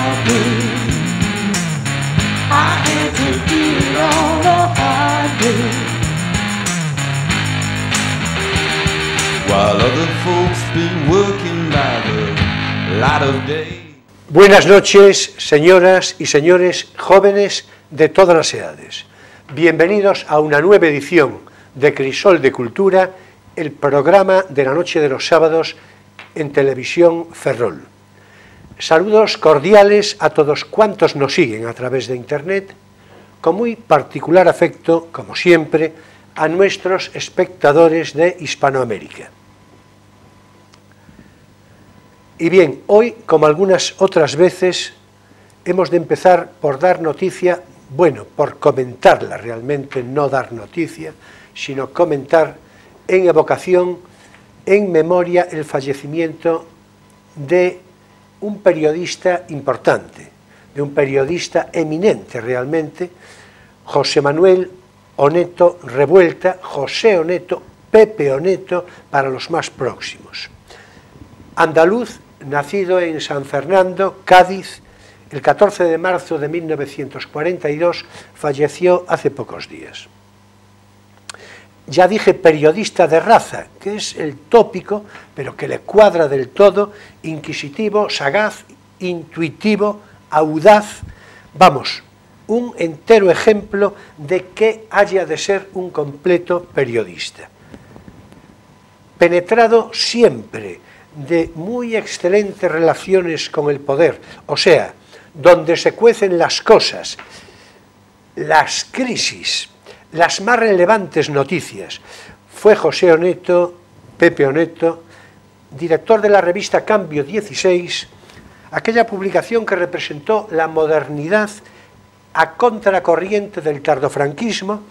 I do. I had to do it all the hard way. While other folks been working by the light of day. Buenas noches, señoras y señores jóvenes de todas las edades. Bienvenidos a una nueva edición de Crisol de Cultura, el programa de la noche de los sábados en Televisión Ferrol. Saludos cordiales a todos cuantos nos siguen a través de Internet, con muy particular afecto, como siempre, a nuestros espectadores de Hispanoamérica. Y bien, hoy, como algunas otras veces, hemos de empezar por dar noticia, bueno, por comentarla realmente, no dar noticia, sino comentar en evocación, en memoria, el fallecimiento de un periodista importante, de un periodista eminente realmente, José Manuel Oneto Revuelta, José Oneto, Pepe Oneto, para los más próximos. Andaluz, nacido en San Fernando, Cádiz, el 14 de marzo de 1942, falleció hace pocos días. Ya dije periodista de raza, que es el tópico, pero que le cuadra del todo, inquisitivo, sagaz, intuitivo, audaz, vamos, un entero ejemplo de qué haya de ser un completo periodista. Penetrado siempre de muy excelentes relaciones con el poder, o sea, donde se cuecen las cosas, las crisis, las más relevantes noticias. Fue José Oneto, Pepe Oneto, director de la revista Cambio 16, aquella publicación que representó la modernidad a contracorriente del tardofranquismo,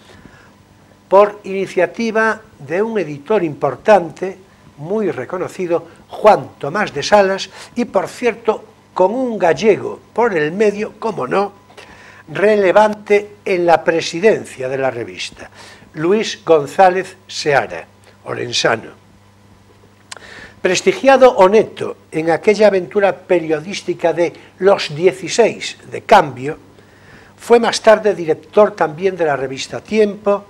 por iniciativa de un editor importante, muy reconocido, Juan Tomás de Salas, y por cierto, con un gallego por el medio, como no, relevante en la presidencia de la revista, Luis González Seara, orensano. Prestigiado Oneto en aquella aventura periodística de los 16 de Cambio, fue más tarde director también de la revista Tiempo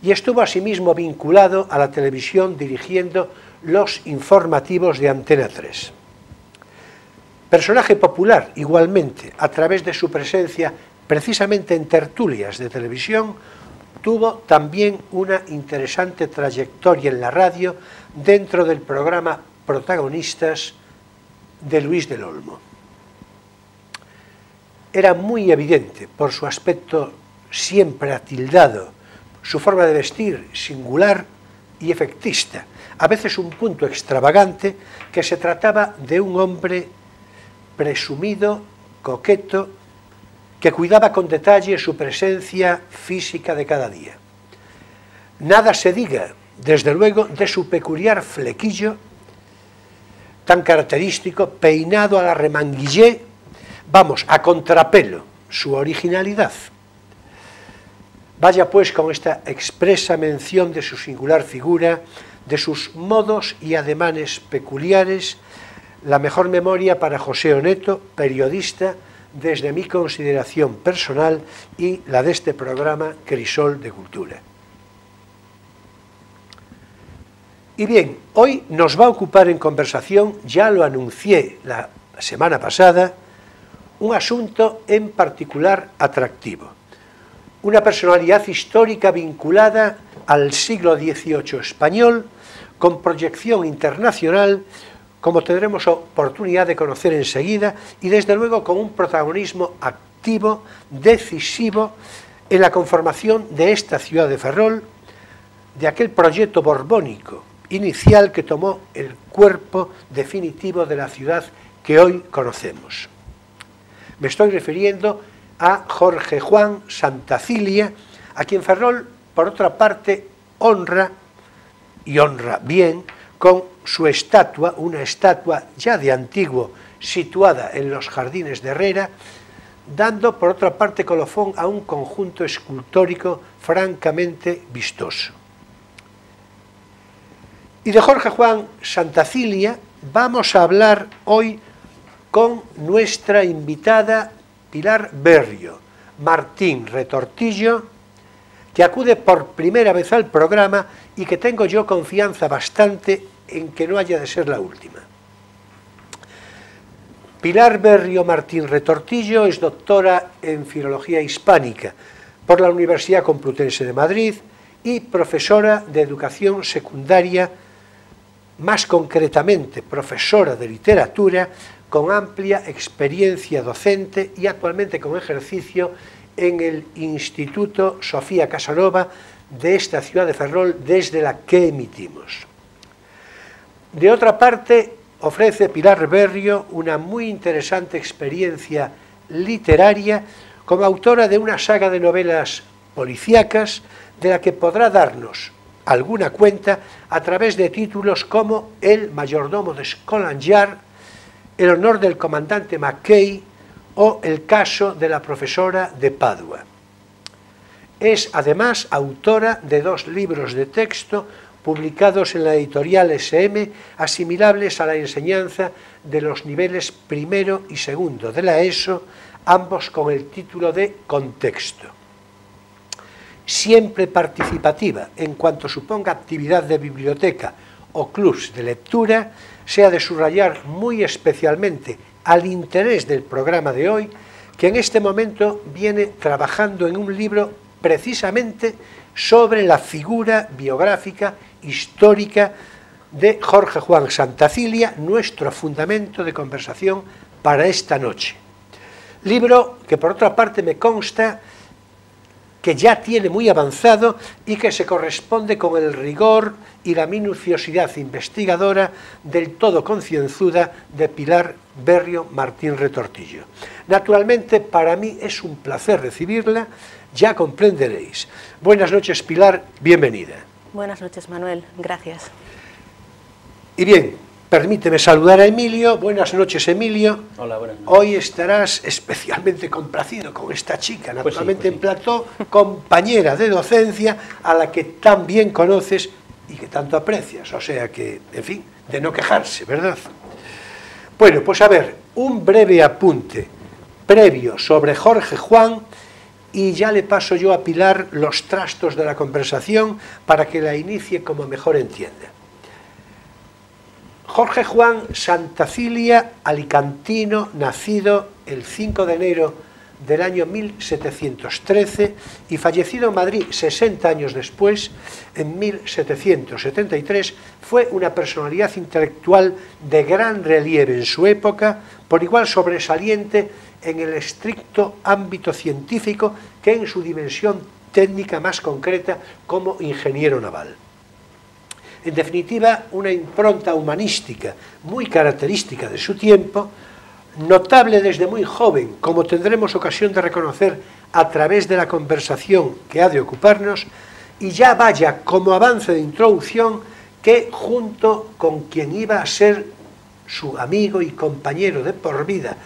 y estuvo asimismo vinculado a la televisión dirigiendo los informativos de Antena 3. Personaje popular igualmente a través de su presencia precisamente en tertulias de televisión, tuvo también una interesante trayectoria en la radio dentro del programa Protagonistas de Luis del Olmo. Era muy evidente por su aspecto siempre atildado, su forma de vestir singular y efectista, a veces un punto extravagante, que se trataba de un hombre presumido, coqueto, que cuidaba con detalle su presencia física de cada día. Nada se diga, desde luego, de su peculiar flequillo, tan característico, peinado a la remanguillé, vamos, a contrapelo, su originalidad. Vaya pues con esta expresa mención de su singular figura, de sus modos y ademanes peculiares, la mejor memoria para José Oneto, periodista, desde mi consideración personal y la de este programa Crisol de Cultura. Y bien, hoy nos va a ocupar en conversación, ya lo anuncié la semana pasada, un asunto en particular atractivo. Una personalidad histórica vinculada al siglo XVIII español, con proyección internacional, como tendremos oportunidad de conocer enseguida, y desde luego con un protagonismo activo, decisivo, en la conformación de esta ciudad de Ferrol, de aquel proyecto borbónico inicial que tomó el cuerpo definitivo de la ciudad que hoy conocemos. Me estoy refiriendo a Jorge Juan Santacilia, a quien Ferrol, por otra parte, honra, y honra bien, con su estatua, una estatua ya de antiguo, situada en los jardines de Herrera, dando por otra parte colofón a un conjunto escultórico francamente vistoso. Y de Jorge Juan Santacilia vamos a hablar hoy con nuestra invitada Pilar Berrio Martín Retortillo, que acude por primera vez al programa y que tengo yo confianza bastante en que no haya de ser la última. Pilar Berrio Martín Retortillo es doctora en Filología Hispánica por la Universidad Complutense de Madrid y profesora de Educación Secundaria, más concretamente profesora de literatura, con amplia experiencia docente y actualmente con ejercicio en el Instituto Sofía Casanova de esta ciudad de Ferrol, desde la que emitimos. De otra parte, ofrece Pilar Berrio una muy interesante experiencia literaria como autora de una saga de novelas policíacas de la que podrá darnos alguna cuenta a través de títulos como El mayordomo de Scotland Yard, El honor del comandante Mackay o El caso de la profesora de Padua. Es además autora de 2 libros de texto publicados en la editorial SM, asimilables a la enseñanza de los niveles primero y segundo de la ESO, ambos con el título de Contexto. Siempre participativa en cuanto suponga actividad de biblioteca o clubs de lectura, se ha de subrayar muy especialmente al interés del programa de hoy, que en este momento viene trabajando en un libro precisamente sobre la figura biográfica histórica de Jorge Juan Santacilia, nuestro fundamento de conversación para esta noche. Libro que por otra parte me consta que ya tiene muy avanzado y que se corresponde con el rigor y la minuciosidad investigadora del todo concienzuda de Pilar Berrio Martín Retortillo. Naturalmente, para mí es un placer recibirla, ya comprenderéis. Buenas noches, Pilar, bienvenida. Buenas noches, Manuel, gracias. Y bien, permíteme saludar a Emilio. Buenas noches, Emilio. Hola, buenas noches. Hoy estarás especialmente complacido con esta chica, naturalmente en plató, compañera de docencia, a la que tan bien conoces y que tanto aprecias. O sea que, en fin, de no quejarse, ¿verdad? Bueno, pues a ver, un breve apunte previo sobre Jorge Juan y ya le paso yo a Pilar los trastos de la conversación para que la inicie como mejor entienda. Jorge Juan Santacilia, alicantino, nacido el 5 de enero del año 1713 y fallecido en Madrid 60 años después, en 1773, fue una personalidad intelectual de gran relieve en su época, por igual sobresaliente en el estricto ámbito científico que en su dimensión técnica más concreta como ingeniero naval. En definitiva, una impronta humanística muy característica de su tiempo, notable desde muy joven, como tendremos ocasión de reconocer a través de la conversación que ha de ocuparnos, y ya vaya como avance de introducción que, junto con quien iba a ser su amigo y compañero de por vida,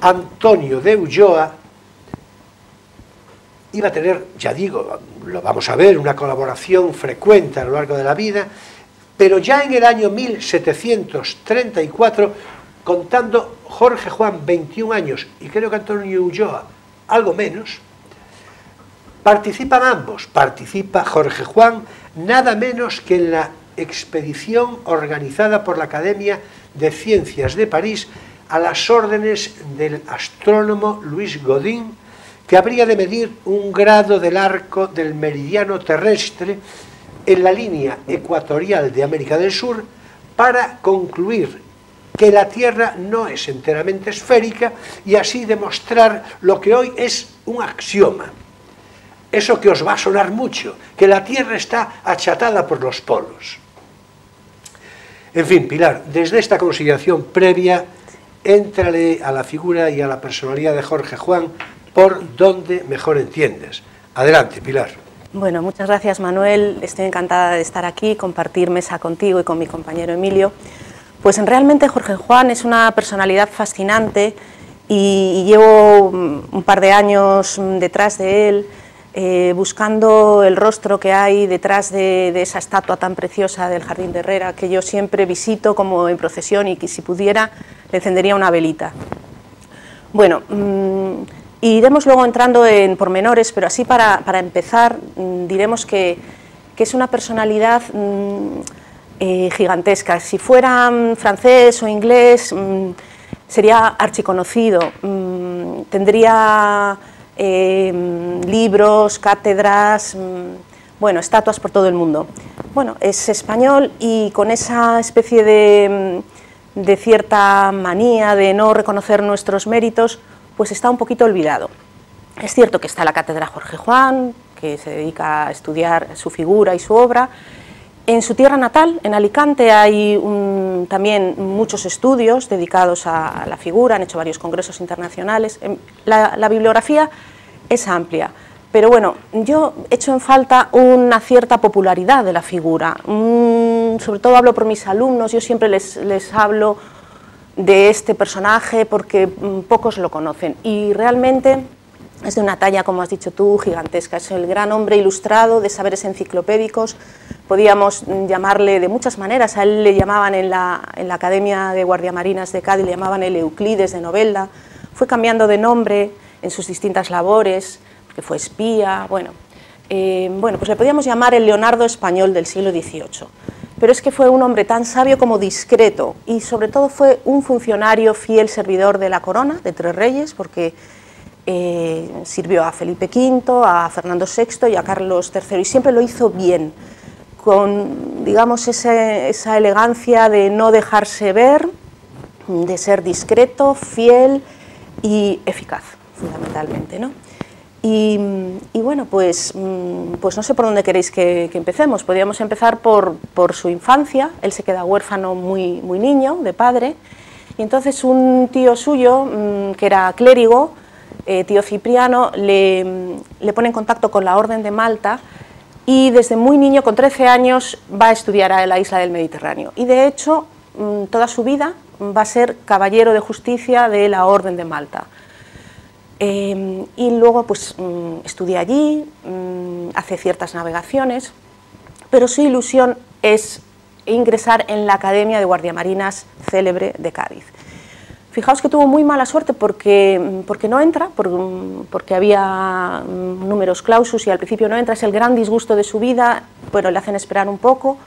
Antonio de Ulloa, iba a tener, ya digo, lo vamos a ver, una colaboración frecuente a lo largo de la vida, pero ya en el año 1734, contando Jorge Juan 21 años y creo que Antonio Ulloa algo menos, participan ambos. Participa Jorge Juan nada menos que en la expedición organizada por la Academia de Ciencias de París a las órdenes del astrónomo Louis Godin, que habría de medir un grado del arco del meridiano terrestre en la línea ecuatorial de América del Sur para concluir que la Tierra no es enteramente esférica y así demostrar lo que hoy es un axioma. Eso que os va a sonar mucho, que la Tierra está achatada por los polos. En fin, Pilar, desde esta consideración previa, éntrale a la figura y a la personalidad de Jorge Juan por donde mejor entiendes. Adelante, Pilar. Bueno, muchas gracias, Manuel. Estoy encantada de estar aquí, compartir mesa contigo y con mi compañero Emilio. Pues realmente Jorge Juan es una personalidad fascinante y llevo un par de años detrás de él, buscando el rostro que hay detrás de esa estatua tan preciosa del Jardín de Herrera, que yo siempre visito como en procesión y que si pudiera le encendería una velita. Bueno, iremos luego entrando en pormenores, pero así para empezar diremos que es una personalidad gigantesca. Si fuera francés o inglés sería archiconocido, tendría libros, cátedras, bueno, estatuas por todo el mundo. Bueno, es español y con esa especie de cierta manía de no reconocer nuestros méritos, pues está un poquito olvidado. Es cierto que está la Cátedra Jorge Juan, que se dedica a estudiar su figura y su obra. En su tierra natal, en Alicante, hay también muchos estudios dedicados a la figura, han hecho varios congresos internacionales. La bibliografía es amplia, pero bueno, yo echo en falta una cierta popularidad de la figura. Sobre todo hablo por mis alumnos, yo siempre les hablo de este personaje porque pocos lo conocen y realmente es de una talla, como has dicho tú, gigantesca. Es el gran hombre ilustrado de saberes enciclopédicos. Podíamos llamarle de muchas maneras. A él le llamaban en la Academia de Guardiamarinas de Cádiz, le llamaban el Euclides de Novelda. Fue cambiando de nombre en sus distintas labores, porque fue espía. Bueno, pues le podíamos llamar el Leonardo español del siglo XVIII. Pero es que fue un hombre tan sabio como discreto y sobre todo fue un funcionario fiel servidor de la corona, de Tres Reyes, porque sirvió a Felipe V, a Fernando VI y a Carlos III, y siempre lo hizo bien, con, digamos, esa elegancia de no dejarse ver, de ser discreto, fiel y eficaz, fundamentalmente, ¿no? Y bueno, pues no sé por dónde queréis que empecemos. Podríamos empezar por su infancia. Él se queda huérfano muy niño, de padre, y entonces un tío suyo, que era clérigo, tío Cipriano, le pone en contacto con la Orden de Malta y desde muy niño, con 13 años, va a estudiar a la isla del Mediterráneo. Y de hecho, toda su vida va a ser caballero de justicia de la Orden de Malta. Y luego pues estudia allí, hace ciertas navegaciones, pero su ilusión es ingresar en la Academia de Guardiamarinas célebre de Cádiz. Fijaos que tuvo muy mala suerte porque no entra, porque había números clausus y al principio no entra, es el gran disgusto de su vida, bueno, le hacen esperar un poco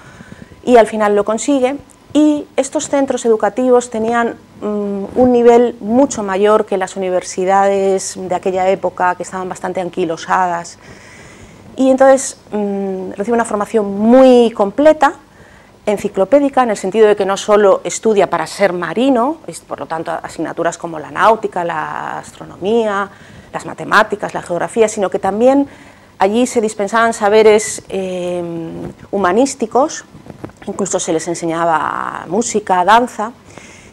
y al final lo consigue. Y estos centros educativos tenían un nivel mucho mayor que las universidades de aquella época, que estaban bastante anquilosadas. Y entonces recibe una formación muy completa, enciclopédica, en el sentido de que no solo estudia para ser marino, por lo tanto asignaturas como la náutica, la astronomía, las matemáticas, la geografía, sino que también allí se dispensaban saberes humanísticos, incluso se les enseñaba música, danza,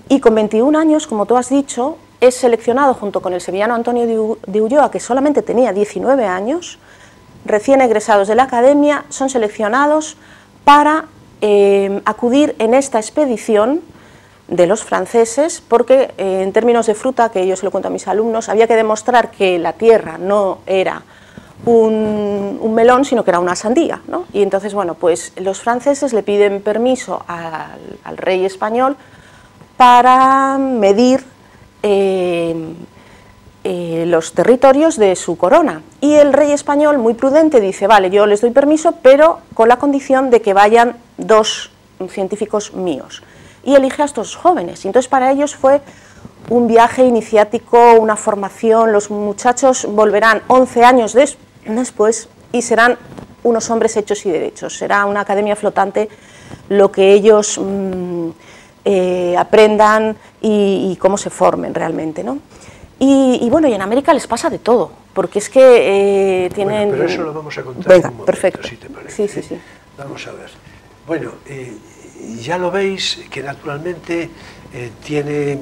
y con 21 años, como tú has dicho, es seleccionado junto con el sevillano Antonio de Ulloa, que solamente tenía 19 años, recién egresados de la academia, son seleccionados para acudir en esta expedición de los franceses, porque en términos de fruta, que yo se lo cuento a mis alumnos, había que demostrar que la tierra no era un melón, sino que era una sandía, ¿no? Y entonces, bueno, pues los franceses le piden permiso al rey español para medir los territorios de su corona. Y el rey español, muy prudente, dice, vale, yo les doy permiso, pero con la condición de que vayan 2 científicos míos. Y elige a estos jóvenes. Y entonces para ellos fue un viaje iniciático, una formación. Los muchachos volverán 11 años después y serán unos hombres hechos y derechos. Será una academia flotante lo que ellos aprendan y cómo se formen realmente, ¿no? Y bueno, y en América les pasa de todo, porque es que tienen... Bueno, pero eso lo vamos a contar. Venga, en un momento, perfecto. si te parece. Sí, sí, sí. Vamos a ver. Bueno, ya lo veis que naturalmente tiene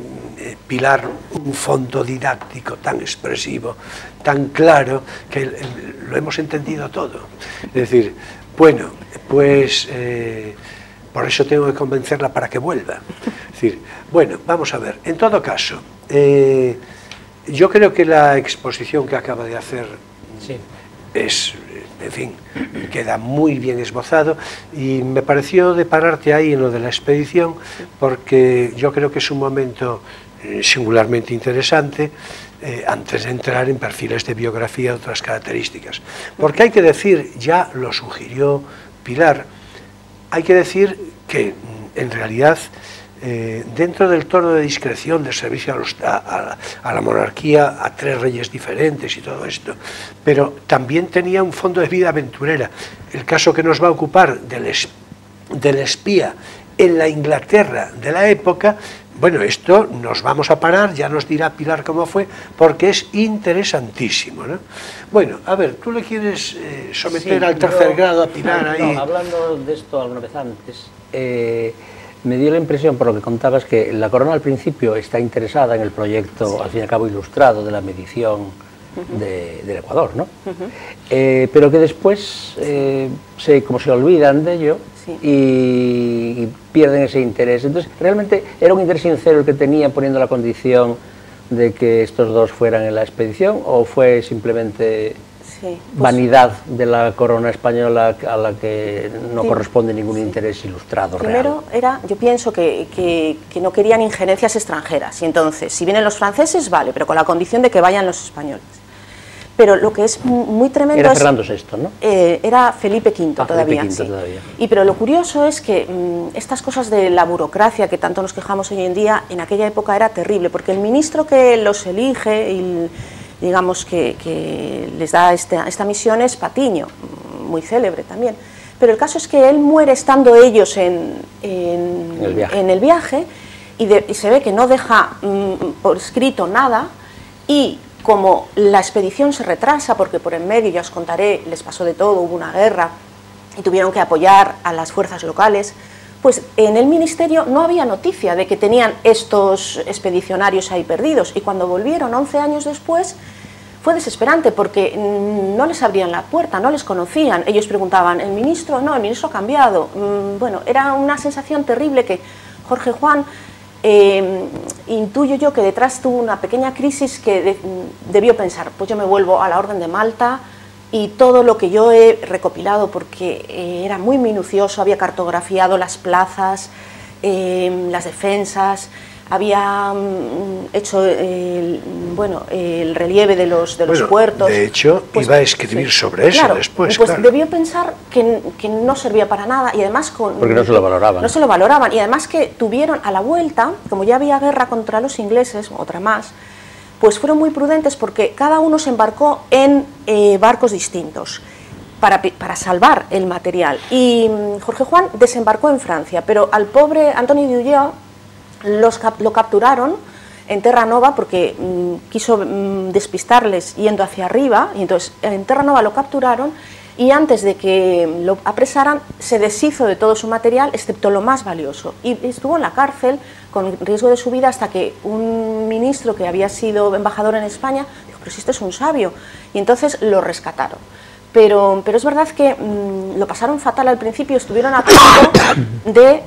Pilar un fondo didáctico tan expresivo, tan claro, que lo hemos entendido todo. Es decir, bueno, pues por eso tengo que convencerla para que vuelva. Es decir, bueno, vamos a ver, en todo caso, yo creo que la exposición que acaba de hacer sí, es, en fin, queda muy bien esbozado, y me pareció de pararte ahí en lo de la expedición, porque yo creo que es un momento singularmente interesante antes de entrar en perfiles de biografía de otras características. Porque hay que decir, ya lo sugirió Pilar, hay que decir que en realidad dentro del tono de discreción del servicio a la monarquía, a 3 reyes diferentes y todo esto, pero también tenía un fondo de vida aventurera. El caso que nos va a ocupar del espía en la Inglaterra de la época, bueno, esto nos vamos a parar, ya nos dirá Pilar cómo fue, porque es interesantísimo, ¿no? Bueno, a ver, ¿tú le quieres someter al tercer grado a Pilar ahí? No, hablando de esto alguna vez antes, me dio la impresión, por lo que contabas, que la corona al principio está interesada en el proyecto, al fin y al cabo ilustrado, de la medición del Ecuador, ¿no? Pero que después como se olvidan de ello, y pierden ese interés. Entonces, realmente era un interés sincero el que tenía poniendo la condición de que estos dos fueran en la expedición, o fue simplemente vanidad de la corona española a la que no corresponde ningún interés ilustrado Primero real? Yo pienso que no querían injerencias extranjeras, y entonces, si vienen los franceses, vale, pero con la condición de que vayan los españoles. Pero lo que es muy tremendo era Fernando VI, ¿no? Era Felipe V todavía. Felipe V todavía. Y pero lo curioso es que estas cosas de la burocracia que tanto nos quejamos hoy en día, en aquella época era terrible, porque el ministro que los elige y digamos que les da esta misión es Patiño, muy célebre también. Pero el caso es que él muere estando ellos en el viaje y se ve que no deja por escrito nada, y como la expedición se retrasa, porque por en medio, ya os contaré, les pasó de todo, hubo una guerra y tuvieron que apoyar a las fuerzas locales, pues en el ministerio no había noticia de que tenían estos expedicionarios ahí perdidos, y cuando volvieron 11 años después fue desesperante, porque no les abrían la puerta, no les conocían. Ellos preguntaban, ¿el ministro? No, el ministro ha cambiado. Bueno, era una sensación terrible que Jorge Juan... intuyo yo que detrás tuvo una pequeña crisis que debió pensar, pues yo me vuelvo a la Orden de Malta, y todo lo que yo he recopilado, porque era muy minucioso, había cartografiado las plazas, las defensas, había hecho el relieve de los puertos. De hecho, pues, iba a escribir sobre eso después. Pues debió pensar que no servía para nada, y además porque no se lo valoraban. No se lo valoraban, y además que tuvieron a la vuelta, como ya había guerra contra los ingleses, otra más, pues fueron muy prudentes, porque cada uno se embarcó en barcos distintos para salvar el material. Y Jorge Juan desembarcó en Francia, pero al pobre Antonio de Ulloa lo capturaron en Terranova, porque quiso despistarles yendo hacia arriba, y entonces en Terranova lo capturaron, y antes de que lo apresaran se deshizo de todo su material excepto lo más valioso, y estuvo en la cárcel con riesgo de su vida hasta que un ministro que había sido embajador en España dijo, pero si este es un sabio, y entonces lo rescataron. Pero es verdad que lo pasaron fatal al principio, estuvieron a punto de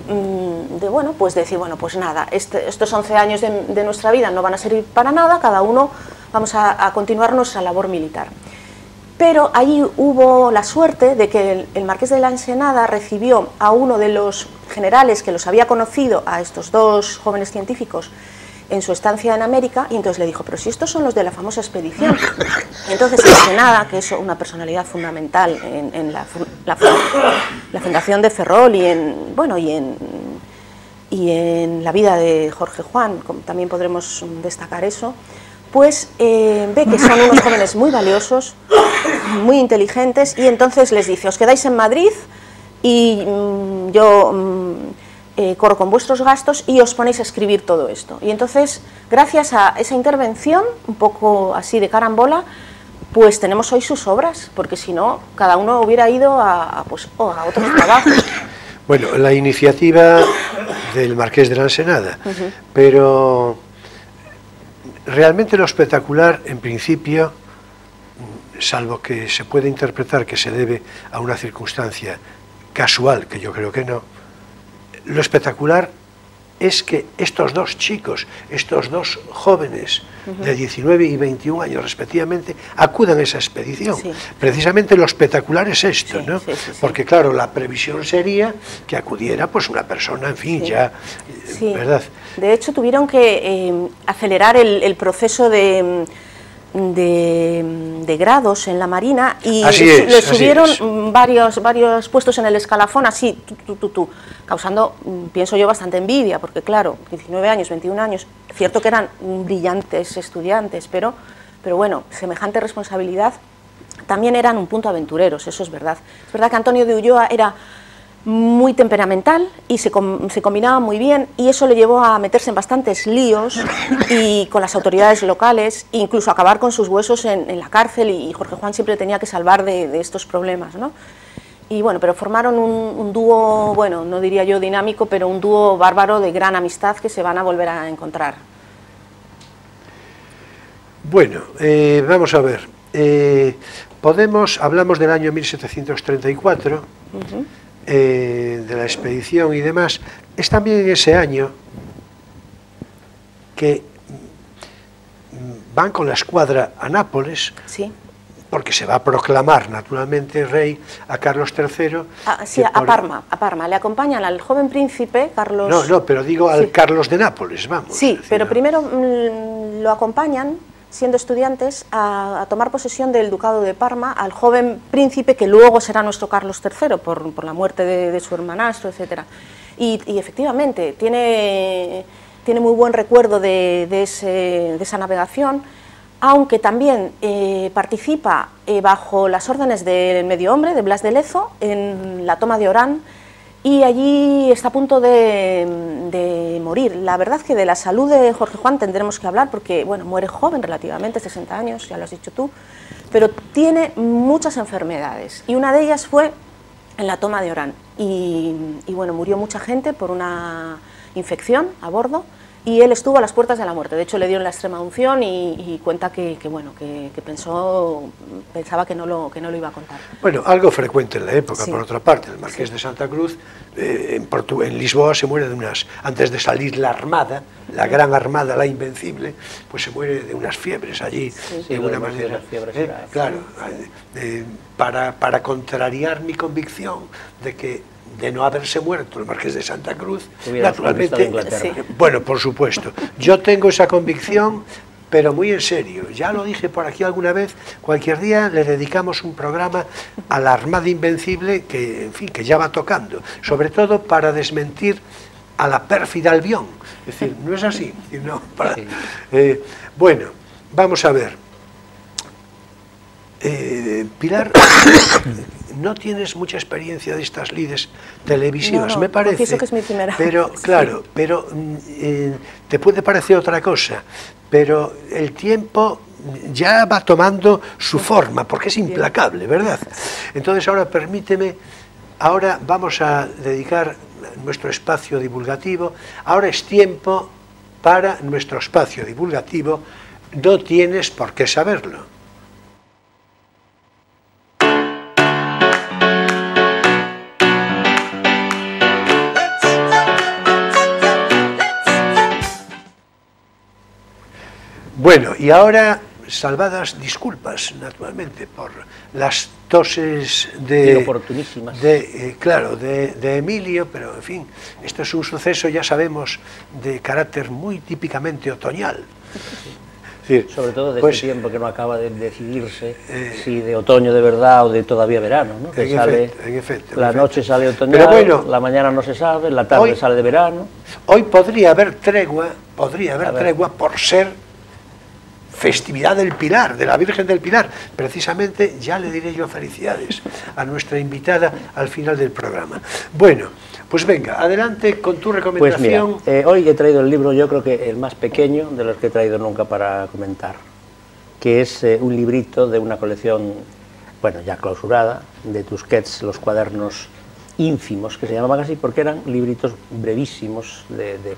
decir, bueno, pues nada, estos 11 años de nuestra vida no van a servir para nada, cada uno vamos a continuar nuestra labor militar. Pero ahí hubo la suerte de que el marqués de la Ensenada recibió a uno de los generales que los había conocido, a estos dos jóvenes científicos, en su estancia en América, y entonces le dijo, pero si estos son los de la famosa expedición. Y entonces Ensenada, que es una personalidad fundamental en la fundación de Ferrol y en la vida de Jorge Juan, también podremos destacar eso, pues ve que son unos jóvenes muy valiosos, muy inteligentes, y entonces les dice, os quedáis en Madrid y yo corro con vuestros gastos y os ponéis a escribir todo esto. Y entonces, gracias a esa intervención, un poco así de carambola, pues tenemos hoy sus obras, porque si no, cada uno hubiera ido a otros trabajos. Bueno, la iniciativa del marqués de la Ensenada, pero realmente lo espectacular, en principio, salvo que se puede interpretar que se debe a una circunstancia casual, que yo creo que no, lo espectacular es que estos dos chicos, estos dos jóvenes de 19 y 21 años respectivamente, acudan a esa expedición. Sí. Precisamente lo espectacular es esto, Sí, ¿no? sí, sí, sí. Porque claro, la previsión sería que acudiera pues una persona, en fin, Sí. ya, Sí. ¿verdad? De hecho, tuvieron que acelerar el proceso de grados en la Marina y le subieron varios puestos en el escalafón, así, causando, pienso yo, bastante envidia, porque claro, 19 años, 21 años, cierto que eran brillantes estudiantes, pero bueno, semejante responsabilidad, también eran un punto aventureros, eso es verdad. Es verdad que Antonio de Ulloa era muy temperamental y se combinaba muy bien, y eso le llevó a meterse en bastantes líos y con las autoridades locales, incluso acabar con sus huesos en la cárcel, y Jorge Juan siempre tenía que salvar de estos problemas, ¿no? Y bueno, pero formaron un dúo, bueno, no diría yo dinámico, pero un dúo bárbaro de gran amistad que se van a volver a encontrar. Bueno, vamos a ver, hablamos del año 1734, de la expedición y demás. Es también en ese año que van con la escuadra a Nápoles, Sí. porque se va a proclamar naturalmente rey a Carlos III. Sí, a Parma. Le acompañan al joven príncipe, Carlos... No, pero digo al Sí. Carlos de Nápoles, vamos. Sí, es decir, pero ¿no? primero lo acompañan, siendo estudiantes, a tomar posesión del ducado de Parma, al joven príncipe que luego será nuestro Carlos III por la muerte de su hermanastro, etc. Y efectivamente, tiene muy buen recuerdo de esa navegación, aunque también participa bajo las órdenes del medio hombre, de Blas de Lezo, en la toma de Orán, y allí está a punto de morir. La verdad que de la salud de Jorge Juan tendremos que hablar, porque bueno, muere joven relativamente, 60 años, ya lo has dicho tú, pero tiene muchas enfermedades, y una de ellas fue en la toma de Orán, y bueno, murió mucha gente por una infección a bordo, y él estuvo a las puertas de la muerte. De hecho, le dieron la extrema unción y cuenta que pensaba que no lo iba a contar. Bueno, algo frecuente en la época, Sí. por otra parte. El Marqués de Santa Cruz, en Lisboa, se muere de unas... Antes de salir la armada, la gran armada, la invencible, pues se muere de unas fiebres allí, de alguna manera. Claro, para contrariar mi convicción de no haberse muerto el Marqués de Santa Cruz, naturalmente, Sí. bueno, por supuesto, yo tengo esa convicción, pero muy en serio. Ya lo dije por aquí alguna vez, cualquier día le dedicamos un programa a la Armada Invencible, que, en fin, que ya va tocando, sobre todo para desmentir a la pérfida Albión. Es decir, no es así. No, bueno, vamos a ver. Pilar, no tienes mucha experiencia de estas lides televisivas, No, me parece. confieso que es mi primera. Pero, claro, Sí. pero te puede parecer otra cosa, pero el tiempo ya va tomando su forma, porque es implacable, ¿verdad? Entonces ahora permíteme, ahora vamos a dedicar nuestro espacio divulgativo, ahora es tiempo para nuestro espacio divulgativo, no tienes por qué saberlo. Bueno, y ahora, salvadas disculpas, naturalmente, por las toses oportunísimas. Claro, de Emilio, pero en fin, esto es un suceso, ya sabemos, de carácter muy típicamente otoñal. Es decir, sobre todo de pues, este tiempo que no acaba de decidirse si de otoño de verdad o de todavía verano, ¿no? Que en efecto, la noche sale otoñal, pero bueno, la mañana no se sabe, la tarde sale de verano. Hoy podría haber tregua por ser festividad del Pilar, de la Virgen del Pilar. Precisamente ya le diré yo felicidades a nuestra invitada al final del programa. Bueno, pues venga, adelante con tu recomendación. Pues mira, hoy he traído el libro, yo creo que el más pequeño de los que he traído nunca para comentar, que es un librito de una colección, bueno, ya clausurada, de Tusquets, los cuadernos ínfimos, que se llamaban así porque eran libritos brevísimos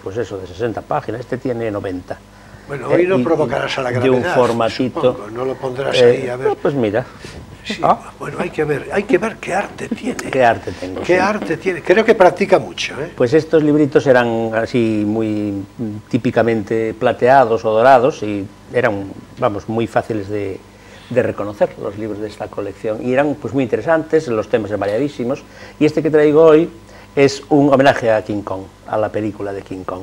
pues eso, de 60 páginas, este tiene 90. Bueno, hoy no provocarás a la gravedad, de un formatito. supongo, no lo pondrás ahí, a ver. Pues mira, Sí, bueno, hay que ver qué arte tiene. ¿Qué arte tengo? ¿Qué arte tiene? Creo que practica mucho, ¿eh? Pues estos libritos eran así muy típicamente plateados o dorados y eran, vamos, muy fáciles de reconocer los libros de esta colección y eran pues muy interesantes, los temas eran variadísimos y este que traigo hoy es un homenaje a King Kong, a la película de King Kong.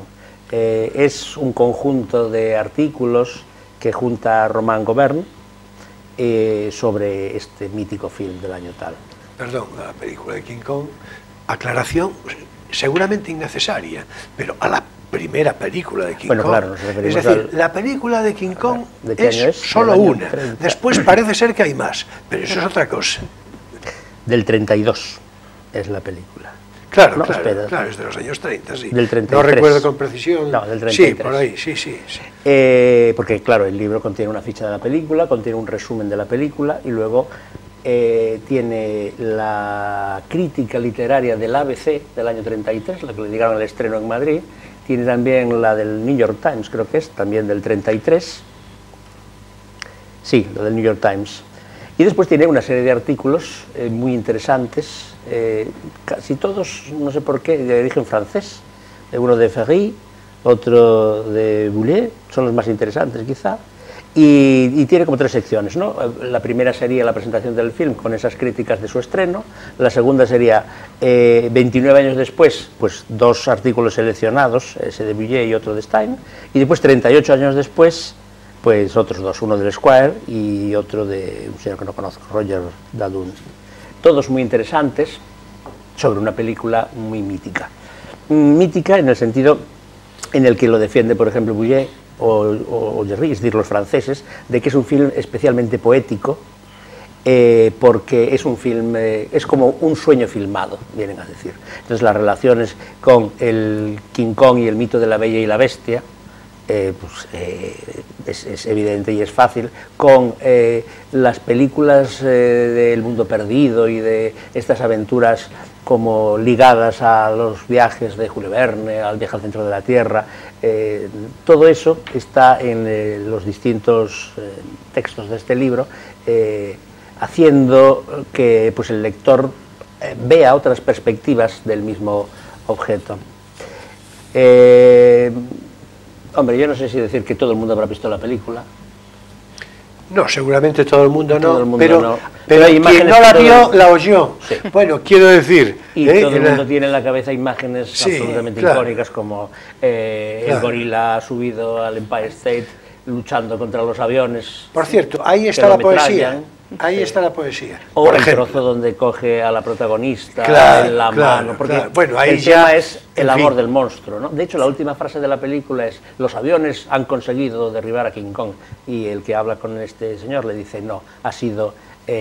Es un conjunto de artículos que junta Romain Gauvergne sobre este mítico film del año tal. Perdón, la película de King Kong, aclaración seguramente innecesaria, pero a la primera película de King Kong. Claro, nos referimos es decir, la película de King Kong ¿de qué año es? solo una. Después parece ser que hay más, pero eso es otra cosa. Del 32 es la película. Claro, No, claro, claro, es de los años 30, sí. Del 33. No recuerdo con precisión. No, del 33. Sí, por ahí, sí. Porque, claro, el libro contiene una ficha de la película, contiene un resumen de la película y luego tiene la crítica literaria del ABC del año 33, la que le dedicaron al estreno en Madrid. Tiene también la del New York Times, creo que es, también del 33. Sí, la del New York Times. Y después tiene una serie de artículos muy interesantes, casi todos, no sé por qué, de origen francés. Uno de Ferry, otro de Boulet, son los más interesantes quizá. Y tiene como tres secciones, ¿no? La primera sería la presentación del film con esas críticas de su estreno, la segunda sería 29 años después, pues dos artículos seleccionados, ese de Boulet y otro de Stein, y después 38 años después, pues otros dos, uno del Esquire y otro de un señor que no conozco, Roger Dadoun. Todos muy interesantes sobre una película muy mítica. Mítica en el sentido en el que lo defiende, por ejemplo, Boulet o Jerry, es decir, los franceses, de que es un film especialmente poético, porque es un film, es como un sueño filmado, vienen a decir. Entonces las relaciones con el King Kong y el mito de la Bella y la Bestia, es evidente y es fácil, con las películas del Mundo Perdido y de estas aventuras como ligadas a los viajes de Julio Verne, al viaje al centro de la Tierra, todo eso está en los distintos textos de este libro, haciendo que pues, el lector vea otras perspectivas del mismo objeto. Hombre, yo no sé si decir que todo el mundo habrá visto la película. No, seguramente todo el mundo Todo no, el mundo pero, no. pero Hay quien no la vio, la oyó. Sí. Bueno, quiero decir... Y todo el mundo tiene en la cabeza imágenes Sí, absolutamente claro. icónicas como el gorila subido al Empire State luchando contra los aviones. Por cierto, ahí que está lo la poesía. metrallan. Ahí está la poesía. O Por el ejemplo. trozo donde coge a la protagonista Claro, en la claro, mano, porque claro. Bueno, ahí el ya, tema es el en amor fin. del monstruo, ¿no? De hecho, la última frase de la película es: los aviones han conseguido derribar a King Kong, y el que habla con este señor le dice: no, ha sido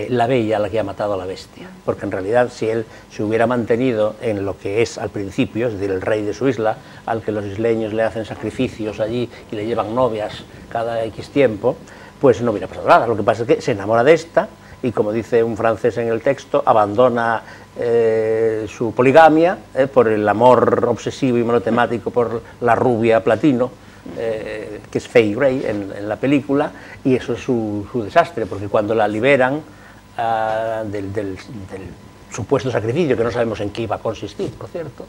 la Bella la que ha matado a la Bestia, porque en realidad si él se hubiera mantenido en lo que es al principio, es decir, el rey de su isla, al que los isleños le hacen sacrificios allí y le llevan novias cada X tiempo, pues no hubiera pasado nada. Lo que pasa es que se enamora de esta y, como dice un francés en el texto, abandona su poligamia por el amor obsesivo y monotemático por la rubia Platino, que es Fay Gray en la película, y eso es su desastre, porque cuando la liberan del supuesto sacrificio, que no sabemos en qué iba a consistir, por cierto,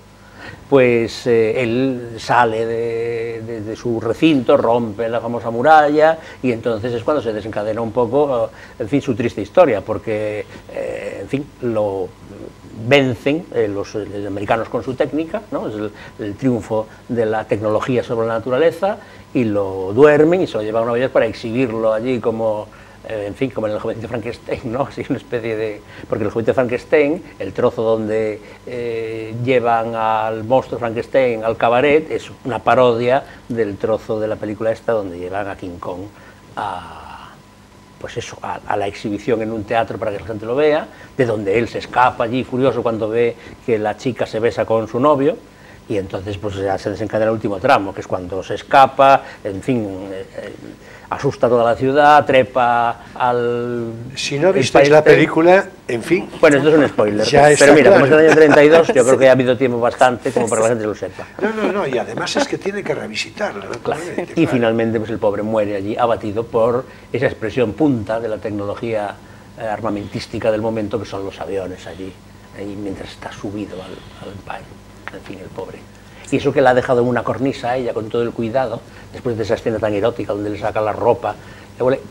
pues él sale de su recinto, rompe la famosa muralla, y entonces es cuando se desencadena un poco, en fin, su triste historia, porque, en fin, lo vencen los americanos con su técnica, ¿no? Es el triunfo de la tecnología sobre la naturaleza, y lo duermen y se lo llevan a Nueva York para exhibirlo allí como... en fin, como en el jovencito Frankenstein, ¿no? Así una especie de... Porque el jovencito Frankenstein, el trozo donde llevan al monstruo Frankenstein al cabaret, es una parodia del trozo de la película esta donde llevan a King Kong pues eso, a la exhibición en un teatro para que la gente lo vea, de donde él se escapa allí furioso cuando ve que la chica se besa con su novio, y entonces pues ya se desencadena el último tramo, que es cuando se escapa, en fin, asusta a toda la ciudad, trepa al... Si no visteis la película, en fin... Bueno, esto es un spoiler, Ya está pero mira, claro. como es del año 32, yo creo que ha habido tiempo bastante como para que la gente lo sepa. No, y además es que tiene que revisitarla, naturalmente, Y finalmente pues el pobre muere allí abatido por esa expresión punta de la tecnología armamentística del momento, que son los aviones allí, mientras está subido al Empire, en fin, el pobre. Y eso que la ha dejado en una cornisa a ella con todo el cuidado, después de esa escena tan erótica donde le saca la ropa.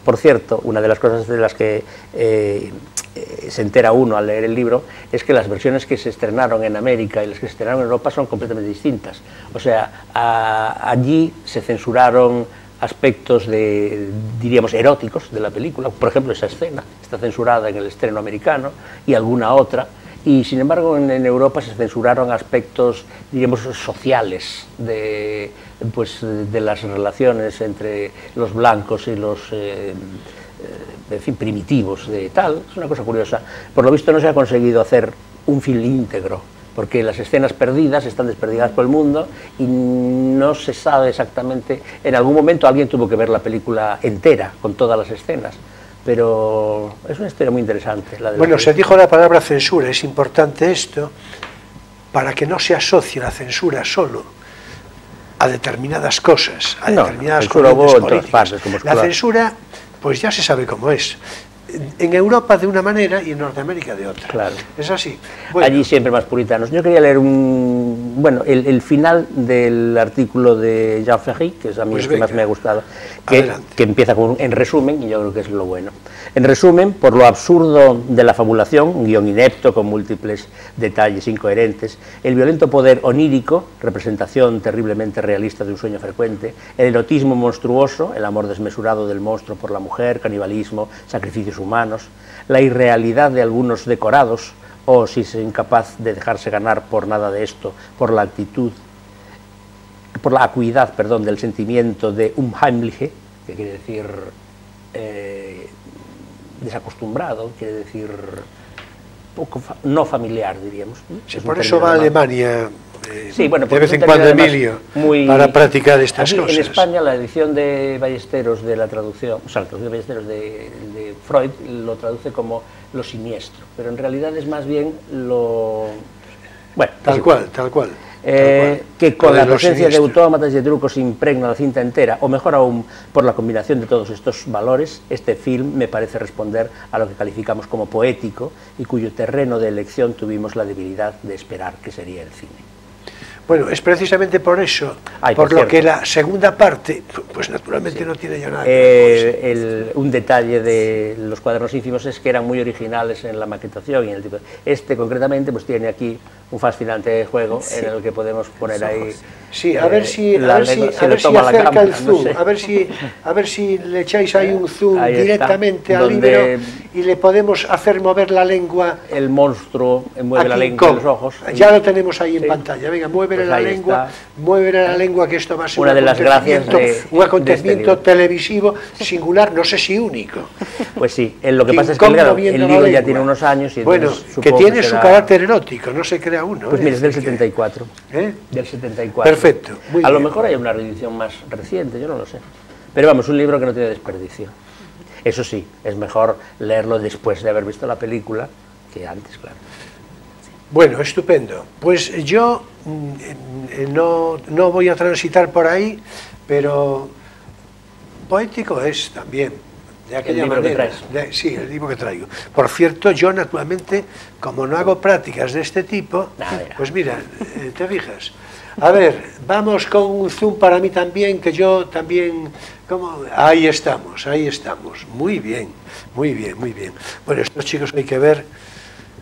Por cierto, una de las cosas de las que se entera uno al leer el libro es que las versiones que se estrenaron en América y las que se estrenaron en Europa son completamente distintas. O sea, allí se censuraron aspectos diríamos, eróticos de la película. Por ejemplo, esa escena está censurada en el estreno americano y alguna otra. Y sin embargo en Europa se censuraron aspectos, diríamos, sociales de las relaciones entre los blancos y los en fin, primitivos de tal. Es una cosa curiosa. Por lo visto no se ha conseguido hacer un film íntegro, porque las escenas perdidas están desperdigadas por el mundo y no se sabe exactamente. En algún momento alguien tuvo que ver la película entera con todas las escenas. Pero es una historia muy interesante. Bueno, se dijo la palabra censura, es importante esto, para que no se asocie la censura solo a determinadas cosas, a determinadas corrientes políticas. La censura, pues ya se sabe cómo es. En Europa de una manera y en Norteamérica de otra. Claro. Es así. Bueno. Allí siempre más puritanos. Yo quería leer el final del artículo de Jean Ferry, que es a mí pues el que más me ha gustado, que empieza con un en resumen, y yo creo que es lo bueno. En resumen, por lo absurdo de la fabulación, un guión inepto con múltiples detalles incoherentes, el violento poder onírico, representación terriblemente realista de un sueño frecuente, el erotismo monstruoso, el amor desmesurado del monstruo por la mujer, canibalismo, sacrificios humanos, la irrealidad de algunos decorados, o si es incapaz de dejarse ganar por nada de esto, por la acuidad, del sentimiento de unheimliche, que quiere decir desacostumbrado, quiere decir poco no familiar, diríamos. Sí, por eso va a Alemania sí, bueno, de vez en cuando Emilio para practicar estas cosas. En España la edición de Ballesteros de la traducción, o sea, la traducción de Ballesteros de Freud lo traduce como lo siniestro, pero en realidad es más bien lo... Bueno, tal cual. Que con la presencia de autómatas y de trucos impregna la cinta entera, o mejor aún, por la combinación de todos estos valores, este film me parece responder a lo que calificamos como poético y cuyo terreno de elección tuvimos la debilidad de esperar que sería el cine. Bueno, es precisamente por eso, por lo que la segunda parte, pues naturalmente no tiene ya nada. Un detalle de los cuadernos ínfimos es que eran muy originales en la maquetación y en el tipo. Este concretamente pues tiene aquí un fascinante juego en el que podemos poner ahí. Sí, a ver si acerca el zoom, no sé. a ver si le echáis ahí un zoom ahí directamente al libro y le podemos hacer mover la lengua. El monstruo mueve la lengua de los ojos. Ya lo tenemos ahí en pantalla. Venga, muévele la lengua, que esto va a ser una de las gracias un acontecimiento televisivo singular, no sé si único. Pues sí, lo que pasa es que el libro ya tiene unos años y bueno, que tiene su carácter erótico, no se crea uno. Pues mira, es del 74. Del 74. Perfecto. A lo mejor hay una reedición más reciente, yo no lo sé. Pero vamos, un libro que no tiene desperdicio. Eso sí, es mejor leerlo después de haber visto la película que antes, claro. Bueno, estupendo. Pues yo no voy a transitar por ahí, pero poético es también. De aquella manera. Sí, el libro que traigo. Por cierto, yo naturalmente, como no hago prácticas de este tipo, pues mira, te fijas. A ver, vamos con un zoom para mí también, que yo también... Ahí estamos. Muy bien. Bueno, estos chicos hay que ver,